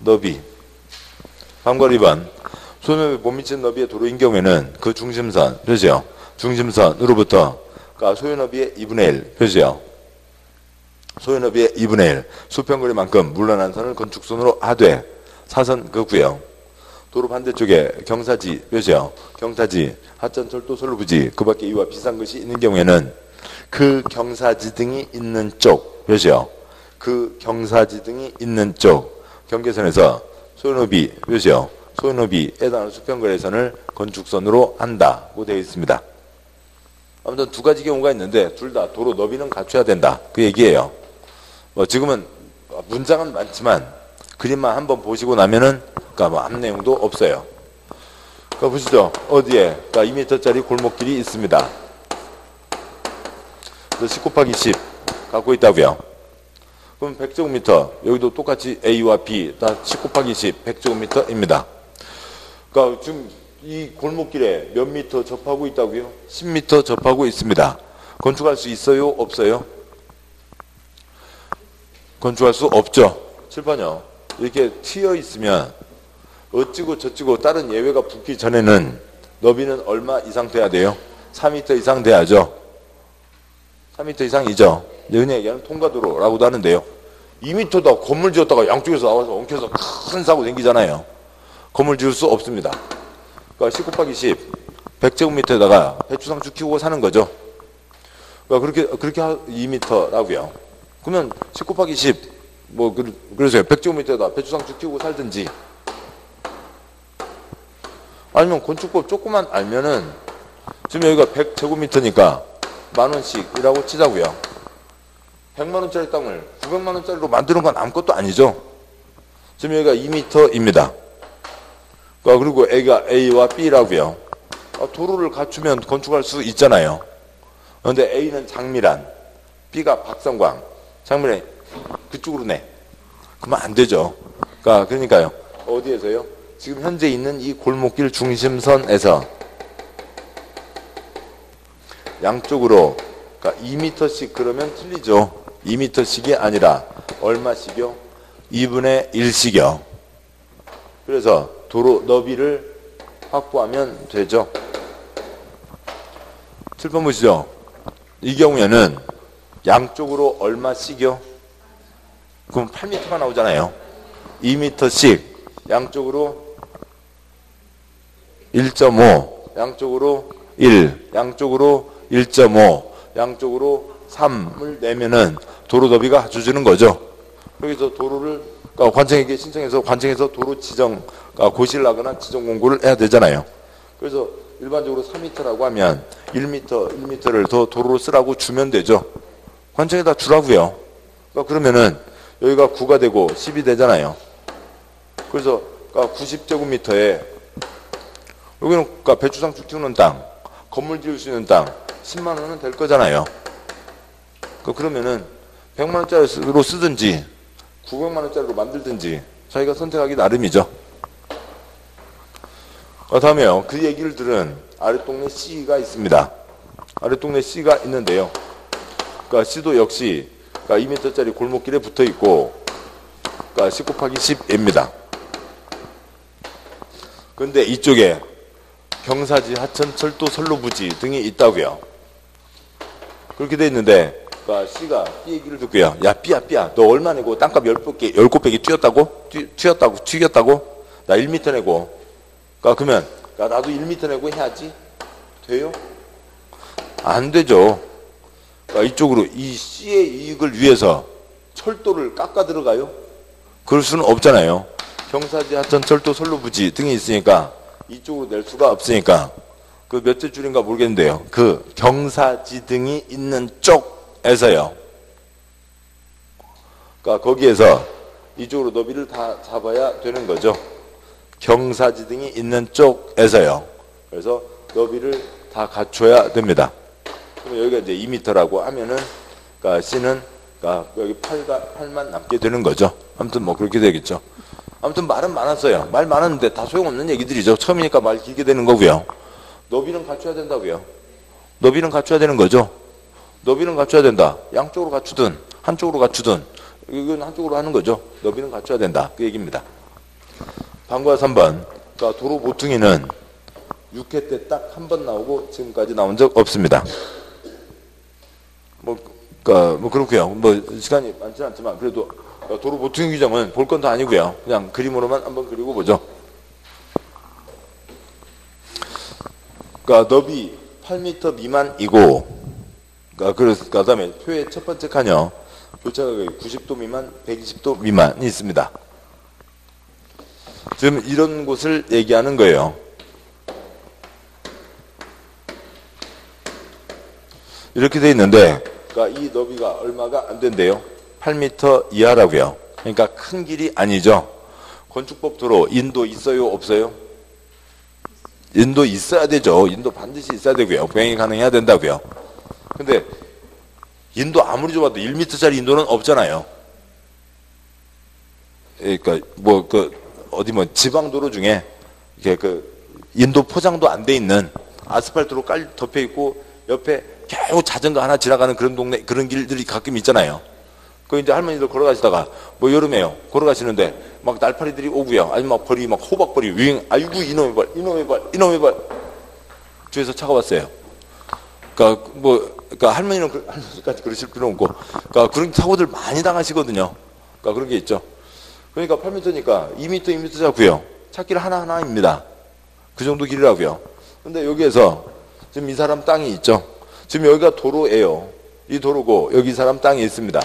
너비. 반괄호 2번 소유노비에 못 미치는 너비의 도로인 경우에는 그 중심선, 그렇죠? 중심선으로부터 소유너비의 2분의 1, 그렇죠? 소유너비의 2분의 1, 수평거리만큼 물러난 선을 건축선으로 하되, 사선 그고요. 도로 반대쪽에 경사지 몇이요? 경사지, 하천, 철도, 선로, 부지 그 밖에 이와 비슷한 것이 있는 경우에는 그 경사지 등이 있는 쪽 몇이요? 그 경사지 등이 있는 쪽 경계선에서 소요노비 몇이요? 소요노비에 해당하는 수평거래선을 건축선으로 한다고 되어 있습니다. 아무튼 두 가지 경우가 있는데 둘 다 도로 너비는 갖춰야 된다 그 얘기예요. 지금은 문장은 많지만 그림만 한번 보시고 나면은 그러니까 뭐 앞 내용도 없어요. 그러니까 보시죠. 어디에? 그러니까 2m짜리 골목길이 있습니다. 10 곱하기 10 갖고 있다고요. 그럼 100제곱미터 여기도 똑같이 A와 B 다 10 곱하기 10 100제곱미터입니다. 그러니까 지금 이 골목길에 몇 미터 접하고 있다고요? 10m 접하고 있습니다. 건축할 수 있어요? 없어요? 건축할 수 없죠. 7번요. 이렇게 튀어 있으면 어찌고 저찌고 다른 예외가 붙기 전에는 너비는 얼마 이상 돼야 돼요? 4m 이상 돼야죠. 3m 이상이죠. 흔히 얘기하는 통과도로라고도 하는데요. 2m다 건물 지었다가 양쪽에서 나와서 엉켜서 큰 사고 생기잖아요. 건물 지을 수 없습니다. 그러니까 10 곱하기 10 100제곱미터에다가 배추상추 키우고 사는 거죠. 그러니까 그렇게 2m라고요. 그러면 10 곱하기 10 그래서요. 100제곱미터에다 배추상추 키우고 살든지 아니면 건축법 조금만 알면은 지금 여기가 100제곱미터니까 10,000원씩이라고 치자고요. 100만원짜리 땅을 900만원짜리로 만드는 건 아무것도 아니죠. 지금 여기가 2m입니다. 그리고 A와 B라고요. 도로를 갖추면 건축할 수 있잖아요. 그런데 A는 장미란, B가 박성광, 장미란 그쪽으로 내. 그러면 안 되죠. 그러니까요. 어디에서요? 지금 현재 있는 이 골목길 중심선에서 양쪽으로 그러니까 2m씩 그러면 틀리죠. 2m씩이 아니라 얼마씩이요? 2분의 1씩이요. 그래서 도로 너비를 확보하면 되죠. 7번 보시죠. 이 경우에는 양쪽으로 얼마씩이요? 그럼 8m가 나오잖아요. 2m씩 양쪽으로 1.5 양쪽으로 1 양쪽으로 1.5 양쪽으로 3을 내면은 도로 너비가 갖춰주는 거죠. 여기서 도로를 관청에게 신청해서 관청에서 도로 지정 고시를 지정 공고를 해야 되잖아요. 그래서 일반적으로 3m라고 하면 1m를 더 도로로 쓰라고 주면 되죠. 관청에다 주라고요. 그러면은 여기가 9가 되고 10이 되잖아요. 그래서 90제곱미터에 여기는 배추상추 키우는 땅, 건물 지을 수 있는 땅 10만 원은 될 거잖아요. 그러면은 100만 원짜리로 쓰든지 900만 원짜리로 만들든지 자기가 선택하기 나름이죠. 다음에요. 그 얘기를 들은 아랫동네 C가 있습니다. 아랫동네 C가 있는데요. C도 역시 2m짜리 골목길에 붙어 있고 10 곱하기 10입니다. 그런데 이쪽에 경사지, 하천, 철도, 선로, 부지 등이 있다고요. 그렇게 돼 있는데 C가 B 얘기를 듣고요. 야 B야 너 얼마 내고 땅값 10곱배기 튀겼다고? 나 1m 내고 그러면 나도 1m 내고 해야지 돼요? 안 되죠. 이쪽으로 이 C의 이익을 위해서 철도를 깎아 들어가요? 그럴 수는 없잖아요. 경사지, 하천, 철도, 선로, 부지 등이 있으니까 이쪽으로 낼 수가 없으니까 그 몇째 줄인가 모르겠는데요. 그 경사지 등이 있는 쪽에서요. 거기에서 이쪽으로 너비를 다 잡아야 되는 거죠. 경사지 등이 있는 쪽에서요. 그래서 너비를 다 갖춰야 됩니다. 그럼 여기가 이제 2m라고 하면은 C는 여기 8만 남게 되는 거죠. 아무튼 그렇게 되겠죠. 아무튼 말은 많았어요. 말 많았는데 다 소용없는 얘기들이죠. 처음이니까 말 길게 되는 거고요. 너비는 갖춰야 된다고요. 너비는 갖춰야 되는 거죠. 너비는 갖춰야 된다. 양쪽으로 갖추든 한쪽으로 갖추든 이건 한쪽으로 하는 거죠. 너비는 갖춰야 된다. 그 얘기입니다. 방과 3번. 도로 모퉁이는 6회 때 딱 한 번 나오고 지금까지 나온 적 없습니다. 그렇고요. 시간이 많지는 않지만 그래도 도로 모퉁이 규정은 볼 건 다 아니고요. 그냥 그림으로만 한번 그리고 보죠. 그러니까 너비 8m 미만이고, 그러니까 그다음에 표의 첫 번째 칸이요. 교차각이 90도 미만, 120도 미만이 있습니다. 지금 이런 곳을 얘기하는 거예요. 이렇게 돼 있는데, 그러니까 이 너비가 얼마가 안 된대요. 8m 이하라고요. 그러니까 큰 길이 아니죠. 건축법 도로 인도 있어요, 없어요? 인도 있어야 되죠. 인도 반드시 있어야 되고요. 병행이 가능해야 된다고요. 근데 인도 아무리 좁아도 1m짜리 인도는 없잖아요. 그러니까 어디 지방 도로 중에 이렇게 인도 포장도 안 돼 있는 아스팔트로 덮여 있고 옆에 겨우 자전거 하나 지나가는 그런 동네, 그런 길들이 가끔 있잖아요. 그 이제 할머니들 걸어가시다가 여름에요. 걸어가시는데 막 날파리들이 오고요. 아니면 막 벌이 막 호박벌이 윙, 아이고 이놈의 벌 주에서 차가 왔어요. 그러니까 할머니까지 그러실 필요 없고, 그러니까 그런 사고들 많이 당하시거든요. 그러니까 그런 게 있죠. 그러니까 8m니까 2m 잡고요. 차길 하나하나입니다. 그 정도 길이라고요. 근데 여기에서 지금 이 사람 땅이 있죠. 지금 여기가 도로예요. 이 도로고 여기 이 사람 땅이 있습니다.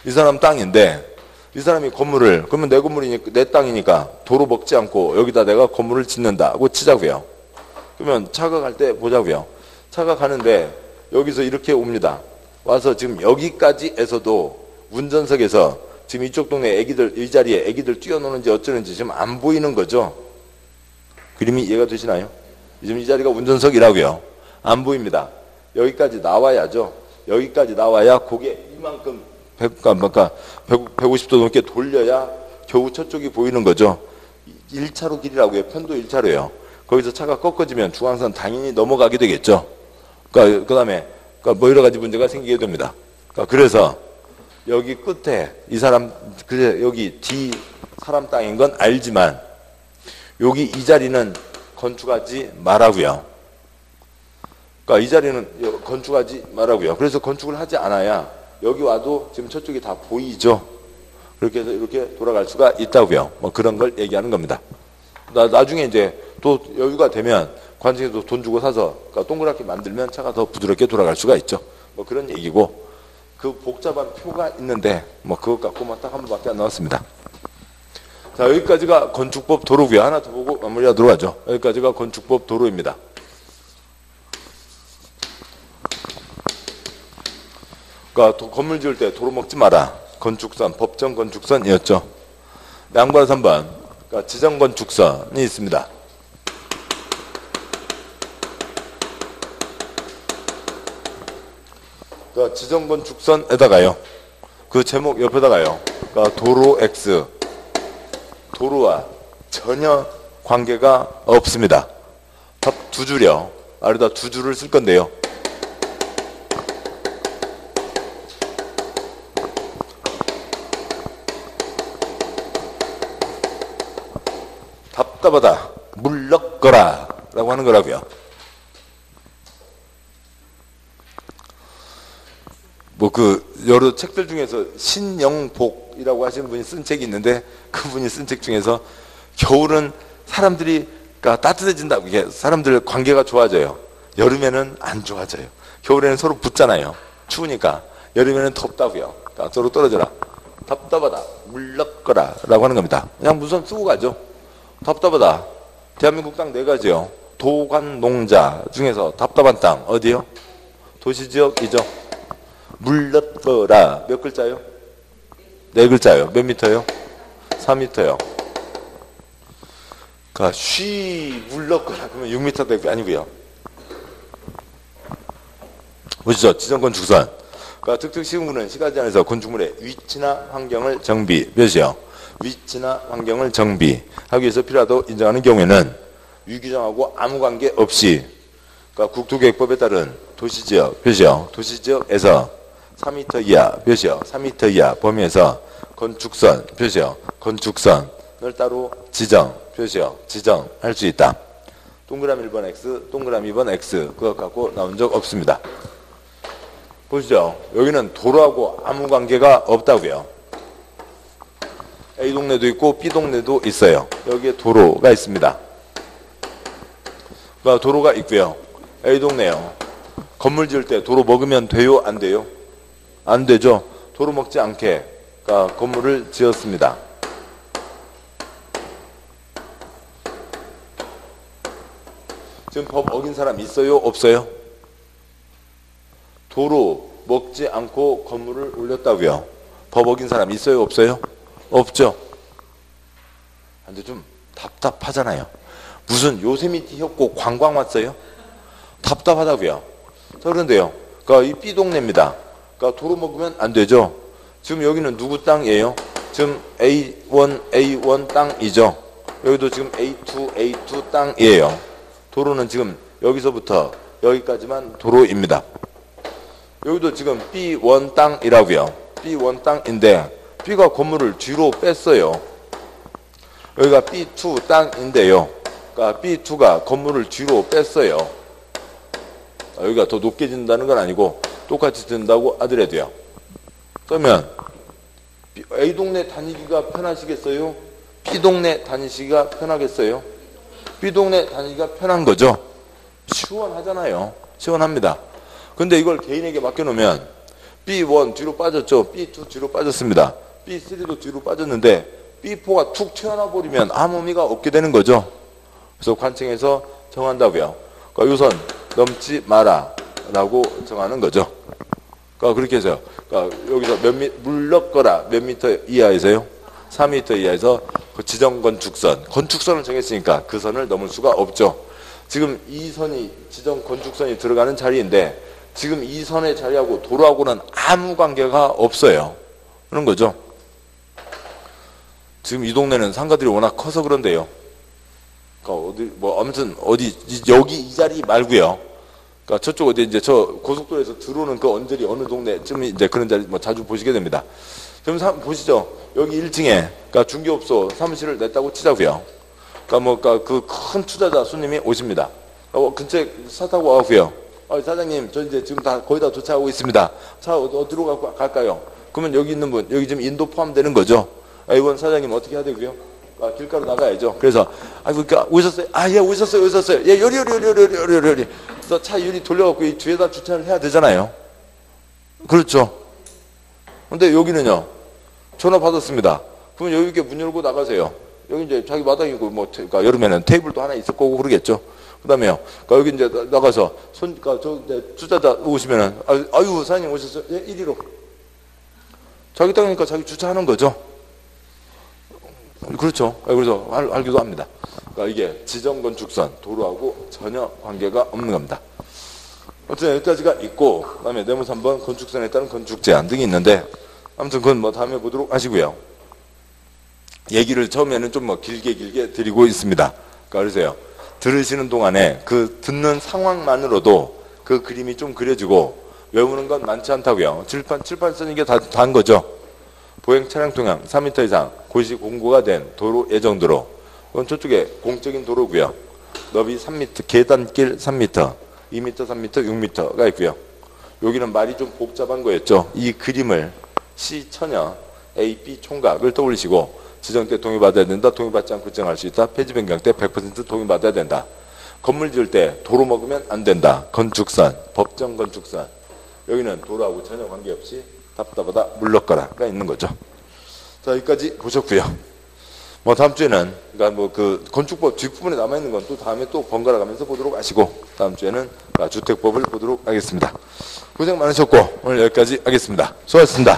이 사람 땅인데 이 사람이 건물을, 그러면 내 건물이니까, 내 땅이니까 도로 먹지 않고 여기다 내가 건물을 짓는다고 치자고요. 그러면 차가 갈 때 보자고요. 차가 가는데 여기서 이렇게 옵니다. 와서 지금 여기까지에서도 운전석에서 지금 이쪽 동네 애기들, 이 자리에 애기들 뛰어노는지 어쩌는지 지금 안 보이는 거죠. 그림이 이해가 되시나요? 지금 이 자리가 운전석이라고요. 안 보입니다. 여기까지 나와야죠. 여기까지 나와야 고개 이만큼 150도 넘게 돌려야 겨우 저쪽이 보이는 거죠. 1차로 길이라고요. 편도 1차로예요. 거기서 차가 꺾어지면 중앙선 당연히 넘어가게 되겠죠. 그 다음에 여러 가지 문제가 생기게 됩니다. 그래서 여기 끝에 이 사람, 여기 뒤 사람 땅인 건 알지만 여기 이 자리는 건축하지 말라고요. 이 자리는 건축하지 말라고요. 그래서 건축을 하지 않아야 여기 와도 지금 저쪽이 다 보이죠. 그렇게 해서 이렇게 돌아갈 수가 있다고요. 그런 걸 얘기하는 겁니다. 나중에 이제 또 여유가 되면 관청에도 돈 주고 사서 동그랗게 만들면 차가 더 부드럽게 돌아갈 수가 있죠. 그런 얘기고, 그 복잡한 표가 있는데 그것 갖고만 딱 한 번밖에 안 나왔습니다. 자, 여기까지가 건축법 도로고요. 하나 더 보고 마무리하도록 하죠. 여기까지가 건축법 도로입니다. 건물 지을 때 도로 먹지 마라. 건축선, 법정 건축선이었죠. 양보라 3번, 지정 건축선이 있습니다. 지정 건축선에다가요. 그 제목 옆에다가요. 도로 X, 도로와 전혀 관계가 없습니다. 답 두 줄이요. 아래다 두 줄을 쓸 건데요. 답답하다, 물러거라 라고 하는 거라고요. 여러 책들 중에서 신영복이라고 하시는 분이 쓴 책이 있는데, 그분이 쓴 책 중에서 겨울은 사람들이 따뜻해진다고, 이게 사람들 관계가 좋아져요. 여름에는 안 좋아져요. 겨울에는 서로 붙잖아요. 추우니까. 여름에는 덥다고요. 서로 떨어져라. 답답하다, 물러거라 라고 하는 겁니다. 그냥 무선 쓰고 가죠. 답답하다. 대한민국 땅 4가지요. 도관 농자 중에서 답답한 땅 어디요? 도시지역이죠. 물러거라 몇 글자요? 4글자요. 몇 미터요? 4미터요. 쉬 물러거라 그러면 6미터 되고 아니고요. 보시죠. 지정건축선. 특정 시군구는 시가지 안에서 건축물의 위치나 환경을 정비, 몇이요? 위치나 환경을 정비하기 위해서 필요하다고 인정하는 경우에는 위규정하고 아무 관계 없이 국토계획법에 따른 도시지역, 표시요. 도시지역에서 3m 이하, 표시요. 3m 이하 범위에서 건축선, 표시요. 건축선을 따로 지정, 표시요. 지정할 수 있다. 동그라미 1번 X, 동그라미 2번 X 그것 갖고 나온 적 없습니다. 보시죠. 여기는 도로하고 아무 관계가 없다고요. A 동네도 있고 B 동네도 있어요. 여기에 도로가 있습니다. 그러니까 도로가 있고요. A동네요. 건물 지을 때 도로 먹으면 돼요? 안 돼요? 안 되죠. 도로 먹지 않게 그러니까 건물을 지었습니다. 지금 법 어긴 사람 있어요? 없어요? 도로 먹지 않고 건물을 올렸다고요. 법 어긴 사람 있어요? 없어요? 없죠. 근데 좀 답답하잖아요. 무슨 요세미티 협곡 관광 왔어요? 답답하다고요. 자, 그런데요. 그러니까 이 B동네입니다. 그러니까 도로 먹으면 안 되죠. 지금 여기는 누구 땅이에요? 지금 A1 땅이죠. 여기도 지금 A2 땅이에요. 도로는 지금 여기서부터 여기까지만 도로입니다. 여기도 지금 B1 땅이라고요. B1 땅인데 B가 건물을 뒤로 뺐어요. 여기가 B2 땅인데요. 그러니까 B2가 건물을 뒤로 뺐어요. 여기가 더 높게 짓는다는 건 아니고 똑같이 짓는다고 하더라도요. 그러면 A동네 다니기가 편하시겠어요? B동네 다니시기가 편하겠어요? B동네 다니기가 편한 거죠. 시원하잖아요. 시원합니다. 근데 이걸 개인에게 맡겨놓으면 B1 뒤로 빠졌죠. B2 뒤로 빠졌습니다. B3도 뒤로 빠졌는데 B4가 툭 튀어나와 버리면 아무 의미가 없게 되는 거죠. 그래서 관청에서 정한다고요. 그러니까 요선 넘지 마라 라고 정하는 거죠. 그러니까 그렇게 해서요. 그러니까 여기서 물렀거라 몇 미터 이하에서요? 4m 이하에서 그 지정 건축선을 정했으니까 그 선을 넘을 수가 없죠. 지금 이 선이 지정 건축선이 들어가는 자리인데 지금 이 선의 자리하고 도로하고는 아무 관계가 없어요. 그런 거죠. 지금 이 동네는 상가들이 워낙 커서 그런데요. 그러니까 어디 뭐 아무튼 어디 여기 이 자리 말고요. 그러니까 저쪽 어디 이제 저 고속도로에서 들어오는 그 언저리 어느 동네쯤 이제 그런 자리 뭐 자주 보시게 됩니다. 지금 보시죠. 여기 1층에 그러니까 중개업소 사무실을 냈다고 치자고요. 그러니까 그 큰 투자자 손님이 오십니다. 근처에 차 타고 와고요. 사장님, 저 이제 지금 다 거의 다 도착하고 있습니다. 차 어디로 갈까요? 그러면 여기 있는 분, 여기 지금 인도 포함되는 거죠. 이건 사장님 어떻게 해야 되고요? 길가로 나가야죠. 그래서 그러니까 오셨어요? 예, 오셨어요. 예, 요리. 그래서 차 유리 돌려갖고 이 뒤에다 주차를 해야 되잖아요. 그렇죠. 근데 여기는요. 전화 받았습니다. 그러면 여기 이렇게 문 열고 나가세요. 여기 이제 자기 마당이고 뭐 그러니까 여름에는 테이블도 하나 있을 거고 그러겠죠. 그다음에요. 그러니까 여기 이제 나가서 그러니까 저 투자자 오시면은 아유 사장님 오셨어요? 예, 이리로. 자기 땅이니까 자기 주차하는 거죠. 그렇죠. 그래서 알기도 합니다. 그러니까 이게 지정건축선 도로하고 전혀 관계가 없는 겁니다. 어쨌든 여기까지가 있고 그다음에 네모 3번 건축선에 따른 건축 제한 등이 있는데 아무튼 그건 뭐 다음에 보도록 하시고요. 얘기를 처음에는 좀 뭐 길게 드리고 있습니다. 그러니까 그러세요. 들으시는 동안에 그 듣는 상황만으로도 그 그림이 좀 그려지고 외우는 건 많지 않다고요. 칠판 쓰는 게 다인 거죠. 보행 차량 통행 3m 이상 고시 공고가 된 도로 예정도로 그건 저쪽에 공적인 도로고요. 너비 3m, 계단길 3m, 2m, 3m, 6m가 있고요. 여기는 말이 좀 복잡한 거였죠. 이 그림을 시처녀 A, B 총각을 떠올리시고 지정 때 동의받아야 된다. 동의받지 않고 지정할 수 있다. 폐지 변경 때 100% 동의받아야 된다. 건물 지을 때 도로 먹으면 안 된다. 건축선, 법정 건축선. 여기는 도로하고 전혀 관계없이 답답하다 물렀거라가 있는 거죠. 자, 여기까지 보셨고요. 뭐 다음 주에는 그러니까 뭐 그 건축법 뒷부분에 남아 있는 건 또 다음에 또 번갈아 가면서 보도록 하시고 다음 주에는 주택법을 보도록 하겠습니다. 고생 많으셨고 오늘 여기까지 하겠습니다. 수고하셨습니다.